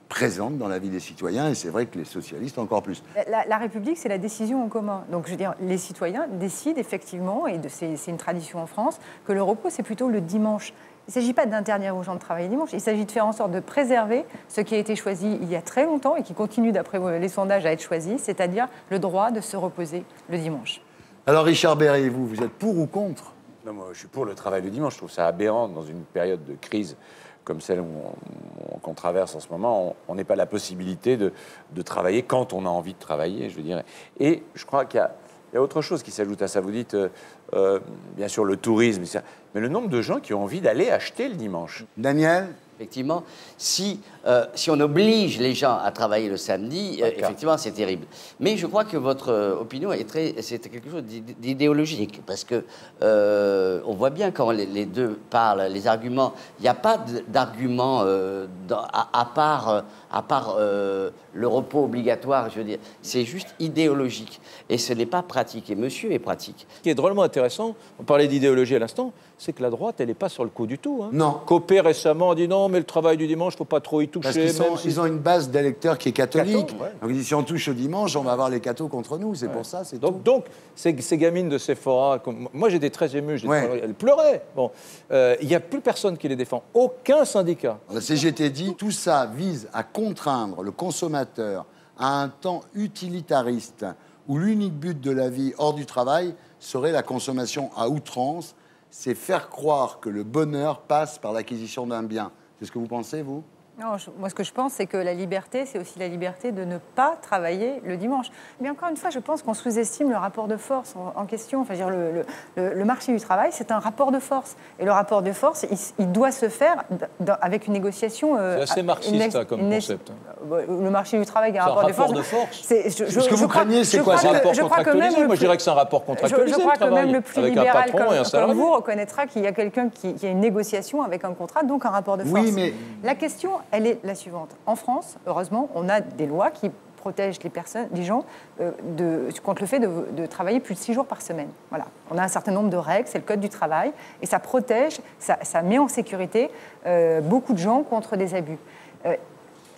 présente dans la vie des citoyens, et c'est vrai que les socialistes encore plus. La République, c'est la décision en commun. Donc, je veux dire, les citoyens décident effectivement, et c'est une tradition en France, que le repos, c'est plutôt le dimanche. Il ne s'agit pas d'interdire aux gens de travailler dimanche, il s'agit de faire en sorte de préserver ce qui a été choisi il y a très longtemps et qui continue, d'après les sondages, à être choisi, c'est-à-dire le droit de se reposer le dimanche. Alors, Richard Berry, vous êtes pour ou contre? Non, moi, je suis pour le travail le dimanche. Je trouve ça aberrant dans une période de crise comme celle qu'on traverse en ce moment. On n'ait pas la possibilité de travailler quand on a envie de travailler, je veux dire. Et je crois qu'il y a autre chose qui s'ajoute à ça. Vous dites, bien sûr, le tourisme, mais le nombre de gens qui ont envie d'aller acheter le dimanche. Daniel? Effectivement, si on oblige les gens à travailler le samedi, effectivement, c'est terrible. Mais je crois que votre opinion c'est quelque chose d'idéologique, parce que on voit bien quand les deux parlent, les arguments, il n'y a pas d'argument à part le repos obligatoire, je veux dire. C'est juste idéologique, et ce n'est pas pratique. Et monsieur est pratique. Ce qui est drôlement intéressant, on parlait d'idéologie à l'instant, c'est que la droite, elle n'est pas sur le coup du tout. Hein. Non. Copé récemment dit non, mais le travail du dimanche, il ne faut pas trop y toucher. Parce qu'ils ont une base d'électeurs qui est catholique. Ouais. Donc ils disent, si on touche au dimanche, on va avoir les cathos contre nous. C'est pour ça, c'est tout. Donc ces gamines de Sephora, moi j'étais très ému, elles pleuraient. Bon, il n'y a plus personne qui les défend. Aucun syndicat. La CGT dit, tout ça vise à contraindre le consommateur à un temps utilitariste où l'unique but de la vie hors du travail serait la consommation à outrance. C'est faire croire que le bonheur passe par l'acquisition d'un bien. C'est ce que vous pensez, vous? Non, moi, ce que je pense, c'est que la liberté, c'est aussi la liberté de ne pas travailler le dimanche. Mais encore une fois, je pense qu'on sous-estime le rapport de force en question. Enfin, le marché du travail, c'est un rapport de force. Et le rapport de force, il doit se faire avec une négociation... c'est assez marxiste, comme concept. Le marché du travail, il y a un rapport de force. Ce que vous craignez, c'est quoi? C'est un rapport contractualisé. Moi, je dirais que c'est un rapport contractualisé. Je crois que même le plus libéral comme vous reconnaîtra qu'il y a quelqu'un qui a une négociation avec un contrat, donc un rapport de force. Oui, mais... La question, elle est la suivante. En France, heureusement, on a des lois qui protègent les gens contre le fait de travailler plus de 6 jours par semaine. Voilà. On a un certain nombre de règles, c'est le Code du travail, et ça protège, ça met en sécurité beaucoup de gens contre des abus.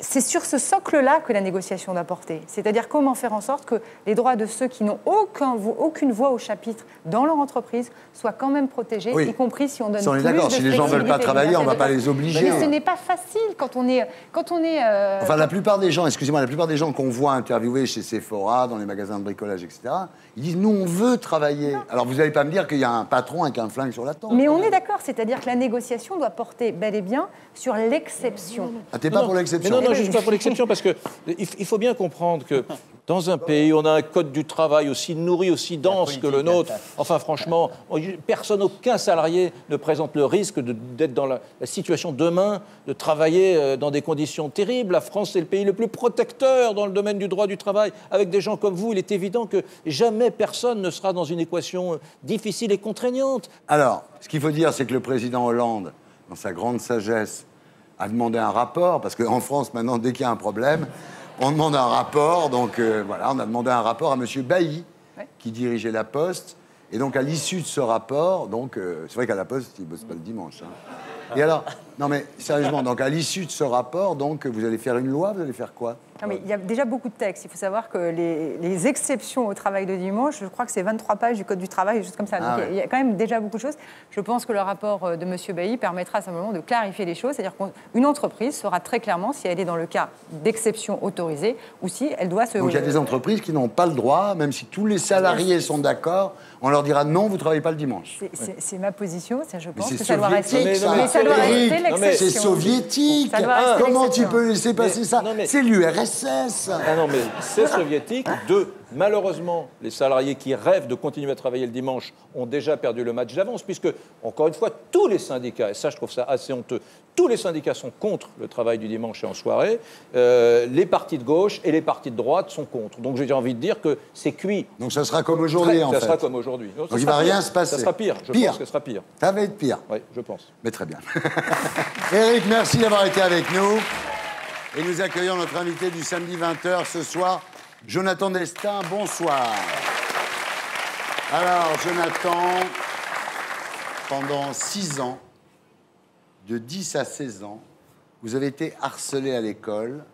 C'est sur ce socle-là que la négociation doit porter. C'est-à-dire comment faire en sorte que les droits de ceux qui n'ont aucune voix au chapitre dans leur entreprise soient quand même protégés, y compris si on donne plus de flexibilité. On est d'accord, si les gens ne veulent pas travailler, on ne va pas les obliger. Mais ce n'est pas facile quand on est... Enfin, la plupart des gens, excusez-moi, la plupart des gens qu'on voit interviewer chez Sephora, dans les magasins de bricolage, etc., ils disent, nous, on veut travailler. Alors, vous n'allez pas me dire qu'il y a un patron avec un flingue sur la tempe. Mais on est d'accord, c'est-à-dire que la négociation doit porter bel et bien sur l'exception. Ah, t'es pas pour l'exception? Non, juste pas pour l'exception, parce qu'il faut bien comprendre que Dans un pays où on a un code du travail aussi nourri, aussi dense que le nôtre, enfin franchement, personne, aucun salarié ne présente le risque d'être dans la situation demain, de travailler dans des conditions terribles. La France est le pays le plus protecteur dans le domaine du droit du travail. Avec des gens comme vous, il est évident que jamais personne ne sera dans une équation difficile et contraignante. Alors, ce qu'il faut dire, c'est que le président Hollande, dans sa grande sagesse, a demandé un rapport, parce qu'en France, maintenant, dès qu'il y a un problème, on demande un rapport. Donc voilà, on a demandé un rapport à M. Bailly, qui dirigeait la Poste. Et donc, à l'issue de ce rapport, donc c'est vrai qu'à la Poste, ils ne bossent pas le dimanche. Hein. Et alors, non mais sérieusement, donc à l'issue de ce rapport, donc vous allez faire une loi, vous allez faire quoi? Non, mais il y a déjà beaucoup de textes. Il faut savoir que les exceptions au travail de dimanche, je crois que c'est 23 pages du Code du travail, juste comme ça. Donc il y a quand même déjà beaucoup de choses. Je pense que le rapport de M. Bailly permettra simplement de clarifier les choses. C'est-à-dire qu'une entreprise saura très clairement si elle est dans le cas d'exception autorisée ou si elle doit se... Donc il y a des entreprises qui n'ont pas le droit, même si tous les salariés sont d'accord, on leur dira non, vous ne travaillez pas le dimanche. C'est ma position, je pense que ça doit rester. Mais ça doit rester l'exception. C'est soviétique. Comment tu peux laisser passer ça? C'est l'URSS. Ah non, mais c'est soviétique. Malheureusement, les salariés qui rêvent de continuer à travailler le dimanche ont déjà perdu le match d'avance, puisque, encore une fois, tous les syndicats, et ça je trouve ça assez honteux, tous les syndicats sont contre le travail du dimanche et en soirée, les partis de gauche et les partis de droite sont contre. Donc j'ai envie de dire que c'est cuit. Donc ça sera comme aujourd'hui, en fait. Ça sera comme aujourd'hui. Donc il ne va rien se passer. Ça sera pire, je pense que ce sera pire. Ça va être pire. Oui, je pense. Mais très bien. Éric, merci d'avoir été avec nous. Et nous accueillons notre invité du samedi 20h ce soir, Jonathan Destin. Bonsoir. Alors, Jonathan, pendant 6 ans, de 10 à 16 ans, vous avez été harcelé à l'école.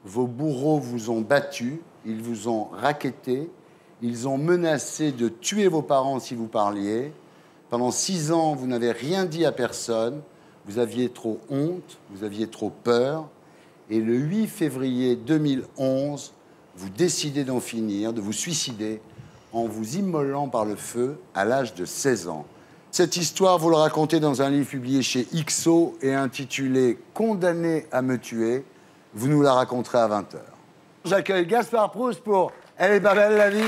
Vos bourreaux vous ont battu, ils vous ont racketté, ils ont menacé de tuer vos parents si vous parliez. Pendant 6 ans, vous n'avez rien dit à personne. Vous aviez trop honte, vous aviez trop peur. Et le 8 février 2011, vous décidez d'en finir, de vous suicider, en vous immolant par le feu à l'âge de 16 ans. Cette histoire, vous le racontez dans un livre publié chez XO et intitulé « Condamné à me tuer ». Vous nous la raconterez à 20h. J'accueille Gaspard Proust pour « Elle est pas belle la vie ».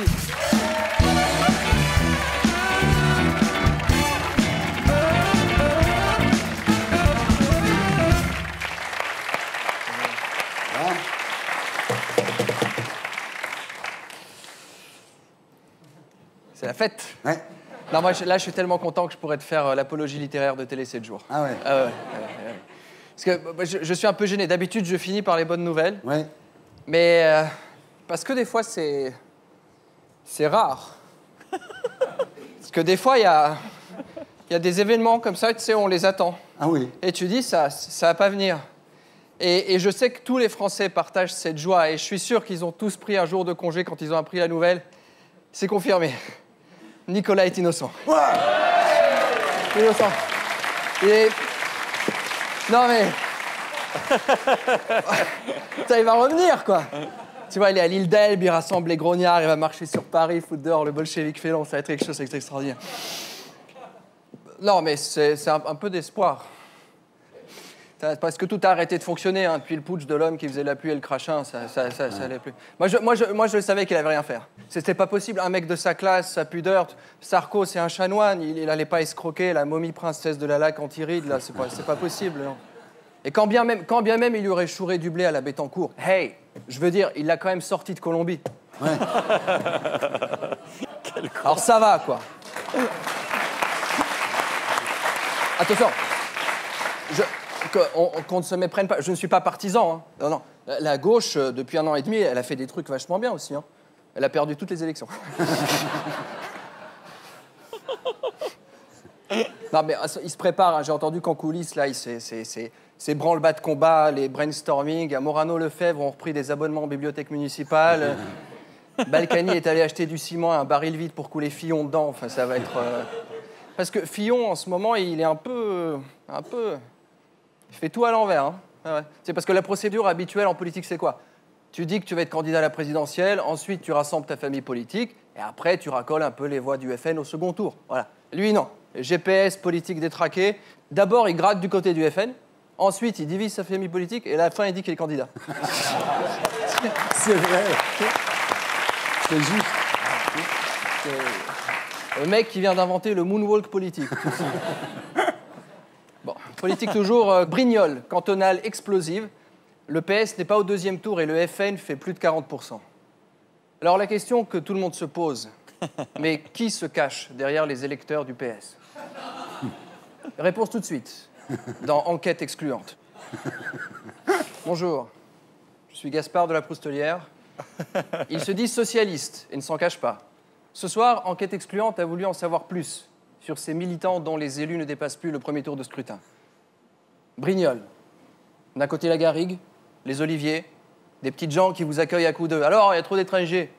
C'est la fête. Ouais. Non, moi, là, je suis tellement content que je pourrais te faire l'apologie littéraire de Télé 7 jours. Ah ouais. Parce que je suis un peu gêné. D'habitude, je finis par les bonnes nouvelles. Ouais. Mais parce que des fois, c'est rare. Parce que des fois, il y a des événements comme ça, tu sais, on les attend. Ah oui. Et tu dis, ça va pas venir. Et je sais que tous les Français partagent cette joie. Et je suis sûr qu'ils ont tous pris un jour de congé quand ils ont appris la nouvelle. C'est confirmé. Nicolas est innocent. Ouais. Innocent. Et... Non mais... Putain, il va revenir, quoi. Tu vois, il est à l'île d'Elbe, il rassemble les grognards, il va marcher sur Paris, foutre dehors le bolchevique félon, ça va être quelque chose d'extraordinaire. Non, mais c'est un peu d'espoir. Parce que tout a arrêté de fonctionner, hein, depuis le putsch de l'homme qui faisait la pluie et le crachin, ça allait plus. Moi, je savais qu'il avait rien faire. C'était pas possible, un mec de sa classe, sa pudeur. Sarko, c'est un chanoine, il allait pas escroquer la momie princesse de la laque anti-rides, là, c'est pas possible. Non. Et quand bien même il lui aurait chouré du blé à la Bettencourt, hey, je veux dire, il l'a quand même sorti de Colombie. Ouais. Alors ça va, quoi. Attention, qu'on ne se méprenne pas. Je ne suis pas partisan. Hein. Non, non. La gauche, depuis 1 an et demi, elle a fait des trucs vachement bien aussi. Hein. Elle a perdu toutes les élections. Non, mais il se prépare. Hein. J'ai entendu qu'en coulisses, là, c'est branle-bas de combat, les brainstorming. À Morano-Lefebvre, on repris des abonnements aux bibliothèques municipales. Balkany est allé acheter du ciment et un baril vide pour couler Fillon dedans. Enfin, ça va être... Parce que Fillon, en ce moment, il est un peu... Il fait tout à l'envers. Hein. Ah ouais. C'est parce que la procédure habituelle en politique, c'est quoi? Tu dis que tu vas être candidat à la présidentielle, ensuite tu rassembles ta famille politique, et après tu racoles un peu les voix du FN au second tour. Voilà. Lui, non. GPS, politique détraqué. D'abord, il gratte du côté du FN, ensuite il divise sa famille politique, et à la fin, il dit qu'il est candidat. C'est vrai. C'est juste. Le mec qui vient d'inventer le moonwalk politique. Bon, politique toujours. Brignoles, cantonale explosive. Le PS n'est pas au deuxième tour et le FN fait plus de 40%. Alors la question que tout le monde se pose, mais qui se cache derrière les électeurs du PS? Réponse tout de suite, dans Enquête excluante. Bonjour, je suis Gaspard de la Proustelière. Ils se disent socialistes et ne s'en cachent pas. Ce soir, Enquête excluante a voulu en savoir plus sur ces militants dont les élus ne dépassent plus le premier tour de scrutin. Brignoles. D'un côté la garrigue, les oliviers, des petites gens qui vous accueillent à coups d'œufs. Alors, il y a trop d'étrangers.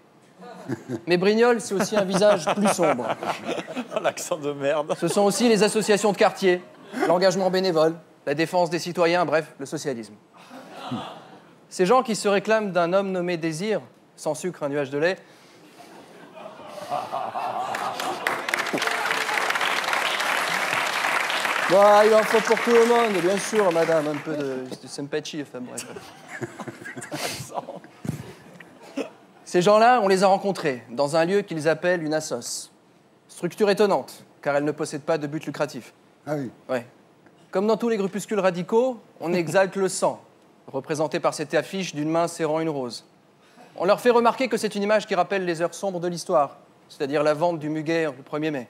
Mais Brignoles, c'est aussi un visage plus sombre. L'accent de merde. Ce sont aussi les associations de quartier, l'engagement bénévole, la défense des citoyens, bref, le socialisme. Ces gens qui se réclament d'un homme nommé Désir, sans sucre, un nuage de lait. Bah, il en faut pour tout le monde, bien sûr, madame, un peu de sympathie, enfin bref. Ces gens-là, on les a rencontrés dans un lieu qu'ils appellent une assoce. Structure étonnante, car elle ne possède pas de but lucratif. Ah oui. Ouais. Comme dans tous les grupuscules radicaux, on exalte le sang, représenté par cette affiche d'une main serrant une rose. On leur fait remarquer que c'est une image qui rappelle les heures sombres de l'histoire, c'est-à-dire la vente du muguet le 1er mai.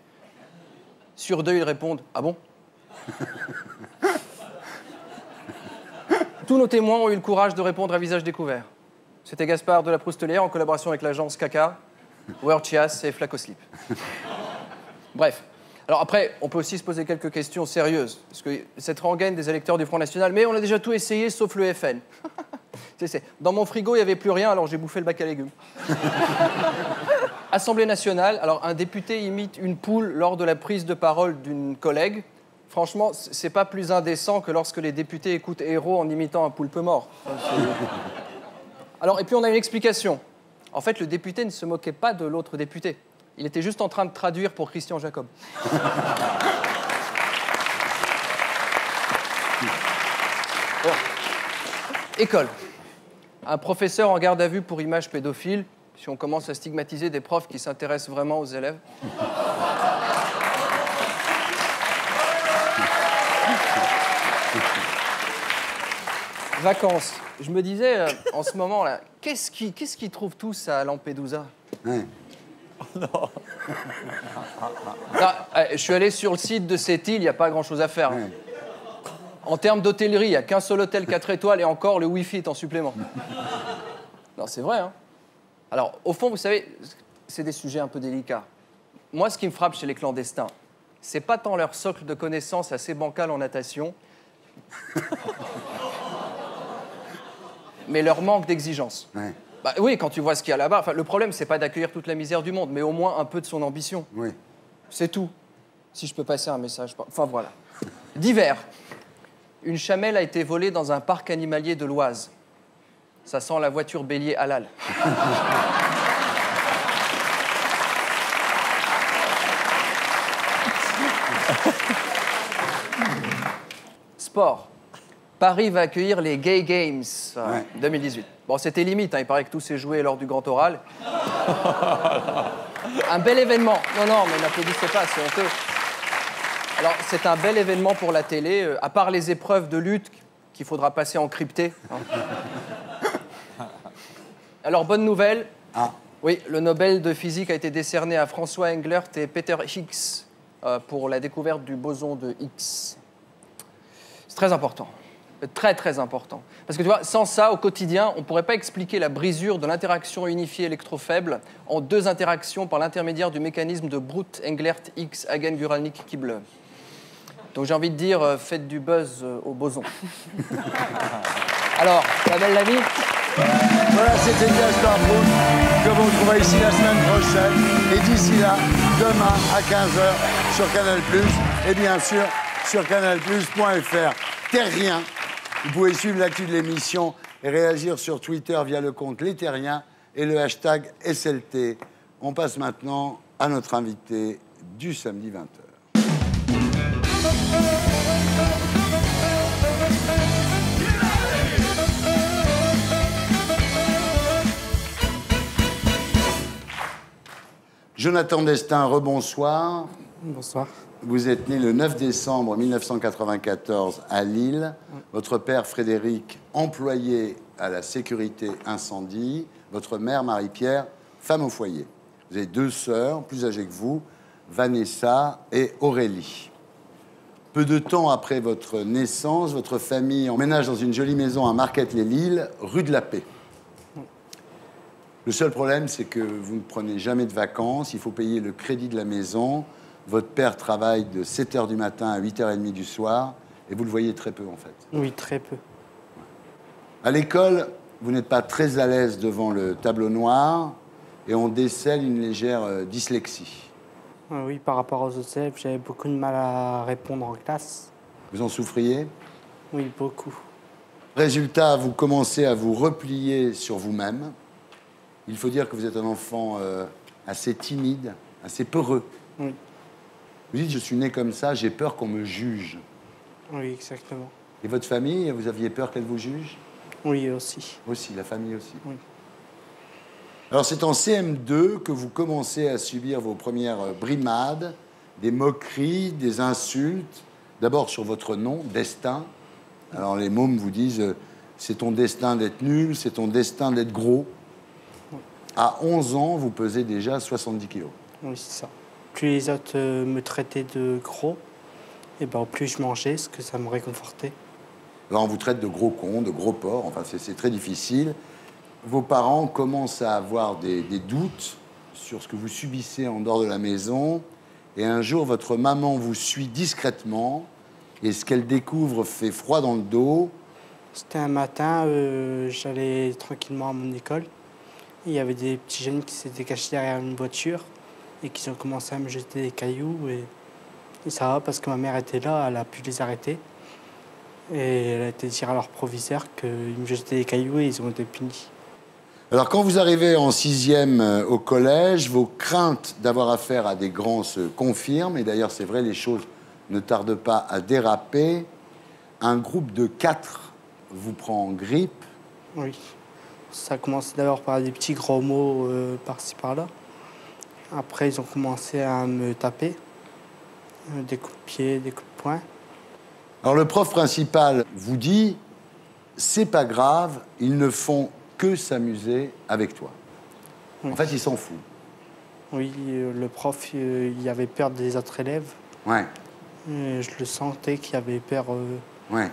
Sur deux, ils répondent « Ah bon ?» Tous nos témoins ont eu le courage de répondre à visage découvert. C'était Gaspard de la Proustelière en collaboration avec l'agence Caca, World Chias et Flacoslip. Bref. Alors après, on peut aussi se poser quelques questions sérieuses, parce que cette rengaine des électeurs du Front National, mais on a déjà tout essayé sauf le FN. Dans mon frigo, il n'y avait plus rien, alors j'ai bouffé le bac à légumes. Assemblée nationale, alors un député imite une poule lors de la prise de parole d'une collègue. Franchement, c'est pas plus indécent que lorsque les députés écoutent Héros en imitant un poulpe mort. Alors, et puis on a une explication. En fait, le député ne se moquait pas de l'autre député. Il était juste en train de traduire pour Christian Jacob. Bon. École. Un professeur en garde à vue pour image pédophile, si on commence à stigmatiser des profs qui s'intéressent vraiment aux élèves. Vacances. Je me disais, en ce moment, là, qu'est-ce qu'ils trouvent tous à Lampedusa? Ouais. Non, je suis allé sur le site de cette île, il n'y a pas grand-chose à faire. Ouais. En termes d'hôtellerie, il n'y a qu'un seul hôtel 4 étoiles et encore, le Wi-Fi est en supplément. Non, c'est vrai, hein. Alors, au fond, vous savez, c'est des sujets un peu délicats. Moi, ce qui me frappe chez les clandestins, c'est pas tant leur socle de connaissances assez bancal en natation, mais leur manque d'exigence. Ouais. Bah, oui, quand tu vois ce qu'il y a là-bas, le problème, c'est pas d'accueillir toute la misère du monde, mais au moins un peu de son ambition. Oui. C'est tout. Si je peux passer un message. Enfin, voilà. D'hiver, une chamelle a été volée dans un parc animalier de l'Oise. Ça sent la voiture bélier halal. Sport. Paris va accueillir les Gay Games 2018. Bon, c'était limite, hein, il paraît que tout s'est joué lors du grand oral. Un bel événement. Non, mais n'applaudissez pas, c'est honteux. Alors, c'est un bel événement pour la télé, à part les épreuves de lutte qu'il faudra passer en crypté. Hein. Alors, bonne nouvelle. Ah. Oui, le Nobel de physique a été décerné à François Englert et Peter Higgs pour la découverte du boson de Higgs. C'est très important. Très, très important. Parce que tu vois, sans ça, au quotidien, on ne pourrait pas expliquer la brisure de l'interaction unifiée électrofaible en deux interactions par l'intermédiaire du mécanisme de Brut-Englert-Higgs-Hagen-Guralnik-Kibble. Donc j'ai envie de dire, faites du buzz au boson. Alors, la belle la vie. Voilà, c'était Gaspard Proust, que vous retrouverez ici la semaine prochaine. Et d'ici là, demain à 15h sur Canal+, et bien sûr sur canalplus.fr. Terrien. Vous pouvez suivre l'actu de l'émission et réagir sur Twitter via le compte Les Terriens et le hashtag SLT. On passe maintenant à notre invité du samedi 20h. Jonathan Destin, rebonsoir. Bonsoir. Vous êtes né le 9 décembre 1994 à Lille. Votre père, Frédéric, employé à la sécurité incendie. Votre mère, Marie-Pierre, femme au foyer. Vous avez 2 sœurs, plus âgées que vous, Vanessa et Aurélie. Peu de temps après votre naissance, votre famille emménage dans une jolie maison à Marquette-les-Lilles, rue de la Paix. Le seul problème, c'est que vous ne prenez jamais de vacances. Il faut payer le crédit de la maison. Votre père travaille de 7h du matin à 8h30 du soir. Et vous le voyez très peu, en fait. Oui, très peu. À l'école, vous n'êtes pas très à l'aise devant le tableau noir. Et on décèle une légère dyslexie. Oui, par rapport aux autres élèves, j'avais beaucoup de mal à répondre en classe. Vous en souffriez? Oui, beaucoup. Résultat, vous commencez à vous replier sur vous-même. Il faut dire que vous êtes un enfant assez timide, assez peureux. Oui. Vous dites, je suis né comme ça, j'ai peur qu'on me juge. Oui, exactement. Et votre famille, vous aviez peur qu'elle vous juge? Oui, aussi. Aussi, la famille aussi. Oui. Alors c'est en CM2 que vous commencez à subir vos premières brimades, des moqueries, des insultes. D'abord sur votre nom, Destin. Alors les mômes vous disent, c'est ton destin d'être nul, c'est ton destin d'être gros. À 11 ans, vous pesez déjà 70 kilos. Oui, c'est ça. Plus les autres me traitaient de gros, et ben, plus je mangeais, ce que ça me réconfortait. Alors on vous traite de gros con, de gros porc, enfin c'est très difficile. Vos parents commencent à avoir des doutes sur ce que vous subissez en dehors de la maison. Et un jour, votre maman vous suit discrètement, et ce qu'elle découvre fait froid dans le dos. C'était un matin, j'allais tranquillement à mon école. Il y avait des petits jeunes qui s'étaient cachés derrière une voiture et qui ont commencé à me jeter des cailloux. Et ça va parce que ma mère était là, elle a pu les arrêter. Et elle a été dire à leur proviseur qu'ils me jetaient des cailloux et ils ont été punis. Alors quand vous arrivez en 6e au collège, vos craintes d'avoir affaire à des grands se confirment. Et d'ailleurs, c'est vrai, les choses ne tardent pas à déraper. Un groupe de 4 vous prend en grippe. Oui. Ça a commencé d'abord par des petits gros mots par-ci par-là. Après, ils ont commencé à me taper. Des coups de pied, des coups de poing. Alors le prof principal vous dit, c'est pas grave, ils ne font que s'amuser avec toi. Oui. En fait, il s'en fout. Oui, le prof, il avait peur des autres élèves. Ouais. Je le sentais qu'il avait peur. Ouais.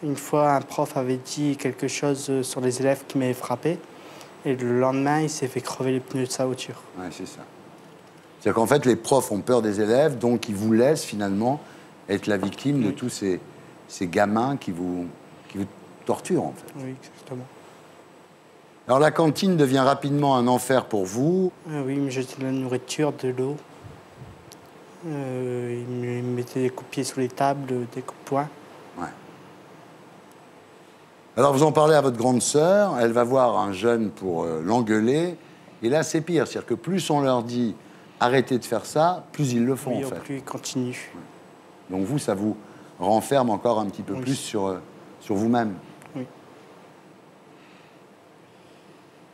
Une fois, un prof avait dit quelque chose sur les élèves qui m'avaient frappé. Et le lendemain, il s'est fait crever les pneus de sa voiture. Ouais, c'est ça. C'est-à-dire qu'en fait, les profs ont peur des élèves, donc ils vous laissent finalement être la victime de tous ces gamins qui vous torturent, en fait. Oui, exactement. Alors la cantine devient rapidement un enfer pour vous. Oui, il me jetait de la nourriture, de l'eau. Il me mettait des coups de pied sous les tables, des coups de poing. Ouais. Alors vous en parlez à votre grande sœur, elle va voir un jeune pour l'engueuler. Et là, c'est pire, c'est-à-dire que plus on leur dit arrêtez de faire ça, plus ils le font, oui, en fait. Plus ils continuent. Donc vous, ça vous renferme encore un petit peu plus sur vous-même. Oui.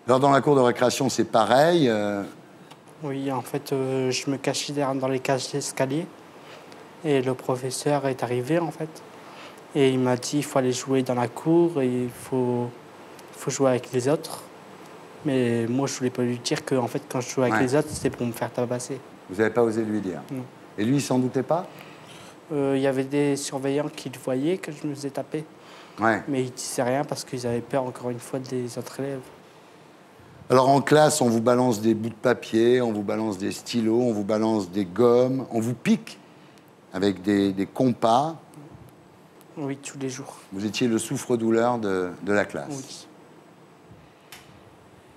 Alors dans la cour de récréation, c'est pareil. Oui, en fait, je me cachais dans les cages d'escalier. Et le professeur est arrivé, en fait. Et il m'a dit il faut aller jouer dans la cour et il faut jouer avec les autres. Mais moi, je voulais pas lui dire que en fait, quand je jouais avec les autres, c'était pour me faire tabasser. Vous n'avez pas osé lui dire? Non. Et lui, il s'en doutait pas? Il y avait des surveillants qui le voyaient que je me faisais taper. Ouais. Mais ils disaient rien parce qu'ils avaient peur, encore une fois, des autres élèves. Alors en classe, on vous balance des bouts de papier, on vous balance des stylos, on vous balance des gommes, on vous pique avec des compas. Oui, tous les jours. Vous étiez le souffre-douleur de la classe. Oui.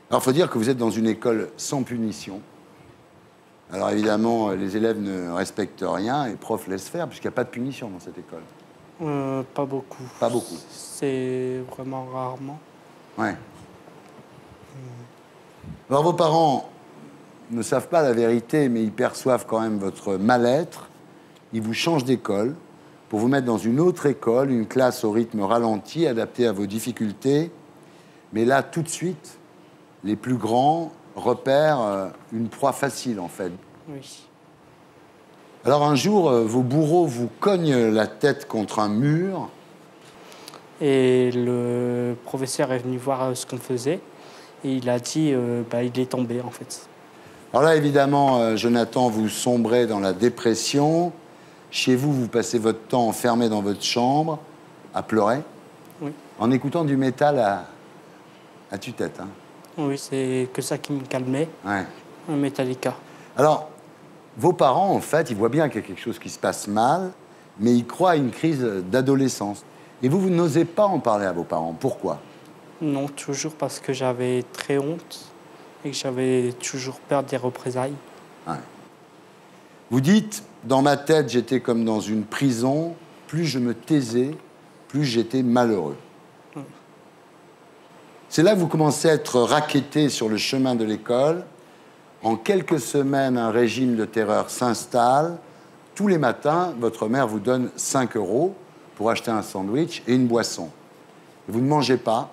Alors il faut dire que vous êtes dans une école sans punition. Alors évidemment, les élèves ne respectent rien et les profs laissent faire puisqu'il n'y a pas de punition dans cette école. Pas beaucoup. Pas beaucoup. C'est vraiment rarement. Ouais. Alors vos parents ne savent pas la vérité, mais ils perçoivent quand même votre mal-être. Ils vous changent d'école pour vous mettre dans une autre école, une classe au rythme ralenti, adaptée à vos difficultés. Mais là, tout de suite, les plus grands repère une proie facile, en fait. Oui. Alors un jour, vos bourreaux vous cognent la tête contre un mur. Et le professeur est venu voir ce qu'on faisait. Et il a dit, il est tombé, en fait. Alors là, évidemment, Jonathan, vous sombrez dans la dépression. Chez vous, vous passez votre temps enfermé dans votre chambre, à pleurer, oui. En écoutant du métal à tue-tête. Hein. Oui, c'est que ça qui me calmait. Ouais. Un Metallica. Alors, vos parents, en fait, ils voient bien qu'il y a quelque chose qui se passe mal, mais ils croient à une crise d'adolescence. Et vous n'osez pas en parler à vos parents. Pourquoi? Non, toujours parce que j'avais très honte et que j'avais toujours peur des représailles. Ouais. Vous dites, dans ma tête, j'étais comme dans une prison. Plus je me taisais, plus j'étais malheureux. Ouais. C'est là que vous commencez à être racketté sur le chemin de l'école. En quelques semaines, un régime de terreur s'installe. Tous les matins, votre mère vous donne 5 € pour acheter un sandwich et une boisson. Et vous ne mangez pas,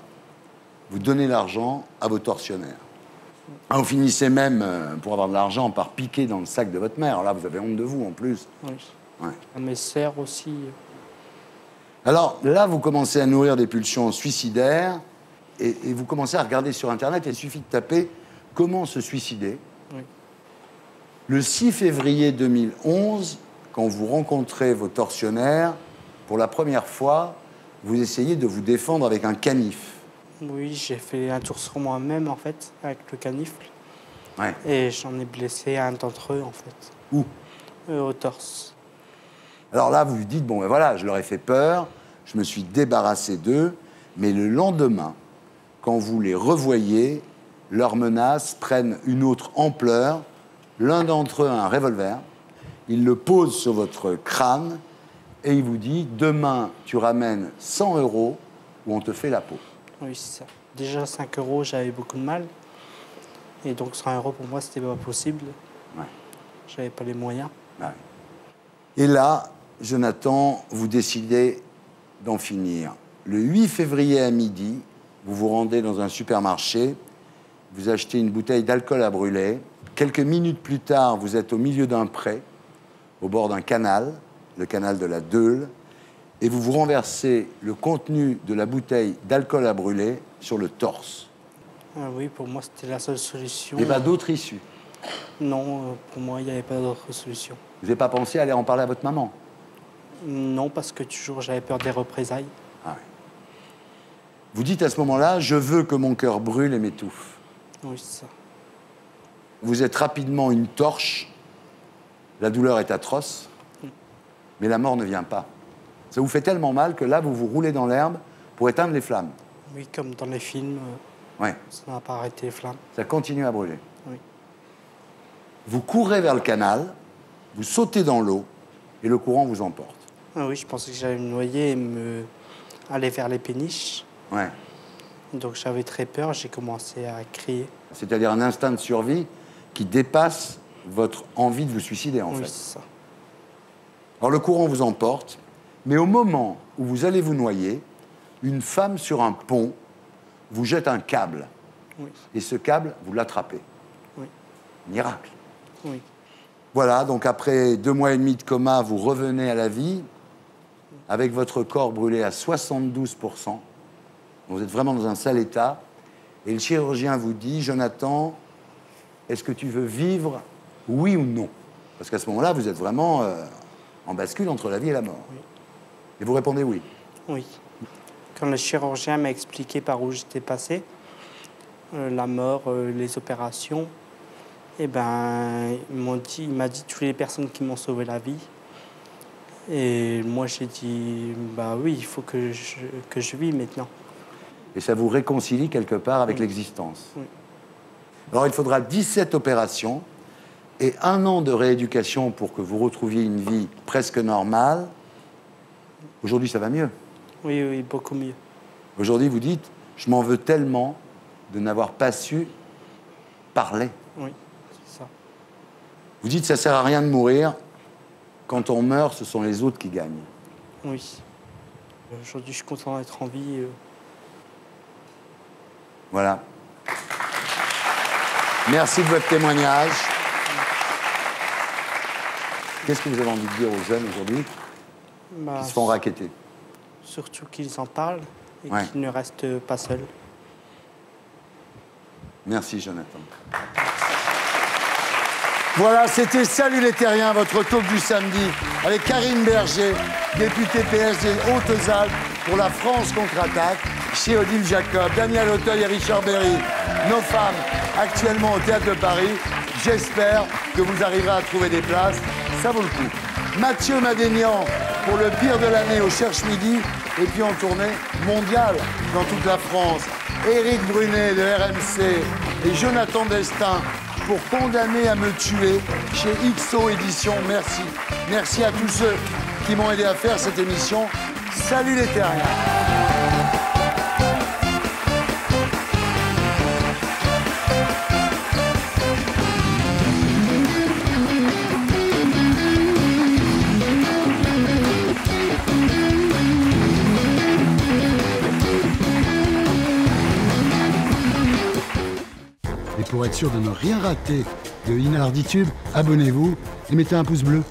vous donnez l'argent à vos tortionnaires. Vous finissez même, pour avoir de l'argent, par piquer dans le sac de votre mère. Alors là, vous avez honte de vous, en plus. Oui. Ouais. À mes sœurs aussi. Alors là, vous commencez à nourrir des pulsions suicidaires et vous commencez à regarder sur Internet. Il suffit de taper « Comment se suicider ?» Oui. Le 6 février 2011, quand vous rencontrez vos tortionnaires, pour la première fois, vous essayez de vous défendre avec un canif. Oui, j'ai fait un tour sur moi-même, en fait, avec le canifle. Ouais. Et j'en ai blessé un d'entre eux, en fait. Où? Au torse. Alors là, vous vous dites, bon, ben voilà, je leur ai fait peur, je me suis débarrassé d'eux, mais le lendemain, quand vous les revoyez, leurs menaces prennent une autre ampleur. L'un d'entre eux a un revolver, il le pose sur votre crâne et il vous dit, demain, tu ramènes 100 € ou on te fait la peau. Oui, c'est ça. Déjà, 5 €, j'avais beaucoup de mal. Et donc, 100 € pour moi, c'était pas possible. Ouais. J'avais pas les moyens. Ouais. Et là, Jonathan, vous décidez d'en finir. Le 8 février à midi, vous vous rendez dans un supermarché, vous achetez une bouteille d'alcool à brûler. Quelques minutes plus tard, vous êtes au milieu d'un pré, au bord d'un canal, le canal de la Deule, et vous vous renversez le contenu de la bouteille d'alcool à brûler sur le torse. Ah oui, pour moi, c'était la seule solution. Il n'y a pas d'autre issue? Non, pour moi, il n'y avait pas d'autre solution. Vous n'avez pas pensé à aller en parler à votre maman? Non, parce que toujours, j'avais peur des représailles. Ah oui. Vous dites à ce moment-là, je veux que mon cœur brûle et m'étouffe. Oui, c'est ça. Vous êtes rapidement une torche, la douleur est atroce, mais la mort ne vient pas. Ça vous fait tellement mal que là, vous vous roulez dans l'herbe pour éteindre les flammes. Oui, comme dans les films, Ouais. ça n'a pas arrêté les flammes. Ça continue à brûler. Oui. Vous courez vers le canal, vous sautez dans l'eau et le courant vous emporte. Ah oui, je pensais que j'allais me noyer et aller vers les péniches. Ouais. Donc j'avais très peur, j'ai commencé à crier. C'est-à-dire un instinct de survie qui dépasse votre envie de vous suicider, en oui, fait. c'est ça. Alors le courant vous emporte, mais au moment où vous allez vous noyer, une femme sur un pont vous jette un câble. Oui. Et ce câble, vous l'attrapez. Oui. Miracle. Oui. Voilà, donc après 2 mois et demi de coma, vous revenez à la vie avec votre corps brûlé à 72%. Vous êtes vraiment dans un sale état. Et le chirurgien vous dit, Jonathan, est-ce que tu veux vivre, oui ou non? Parce qu'à ce moment-là, vous êtes vraiment en bascule entre la vie et la mort. Oui. Et vous répondez oui. Oui. Quand le chirurgien m'a expliqué par où j'étais passé, la mort, les opérations, eh ben, il m'a dit toutes les personnes qui m'ont sauvé la vie. Et moi, j'ai dit, bah oui, il faut que je vis maintenant. Et ça vous réconcilie quelque part avec l'existence. Oui. Alors, il faudra 17 opérations et 1 an de rééducation pour que vous retrouviez une vie presque normale. Aujourd'hui, ça va mieux. Oui, oui, beaucoup mieux. Aujourd'hui, vous dites, je m'en veux tellement de n'avoir pas su parler. Oui, c'est ça. Vous dites, ça sert à rien de mourir. Quand on meurt, ce sont les autres qui gagnent. Oui. Aujourd'hui, je suis content d'être en vie. Voilà. Merci de votre témoignage. Qu'est-ce que vous avez envie de dire aux jeunes aujourd'hui Bah, qui se font racketter? Surtout qu'ils en parlent et Ouais. qu'ils ne restent pas seuls. Merci, Jonathan. Voilà, c'était Salut les Terriens, votre talk du samedi, avec Karine Berger, députée PS des Hautes-Alpes pour la France contre-attaque, chez Odile Jacob, Daniel Auteuil et Richard Berry, nos femmes actuellement au Théâtre de Paris. J'espère que vous arriverez à trouver des places, ça vaut le coup. Mathieu Madénian pour le pire de l'année au Cherche Midi, et puis en tournée mondiale dans toute la France. Éric Brunet de RMC et Jonathan Destin pour Condamné à me tuer chez XO Éditions. Merci. Merci à tous ceux qui m'ont aidé à faire cette émission. Salut les Terriens. Et pour être sûr de ne rien rater de Inarditube, abonnez-vous et mettez un pouce bleu.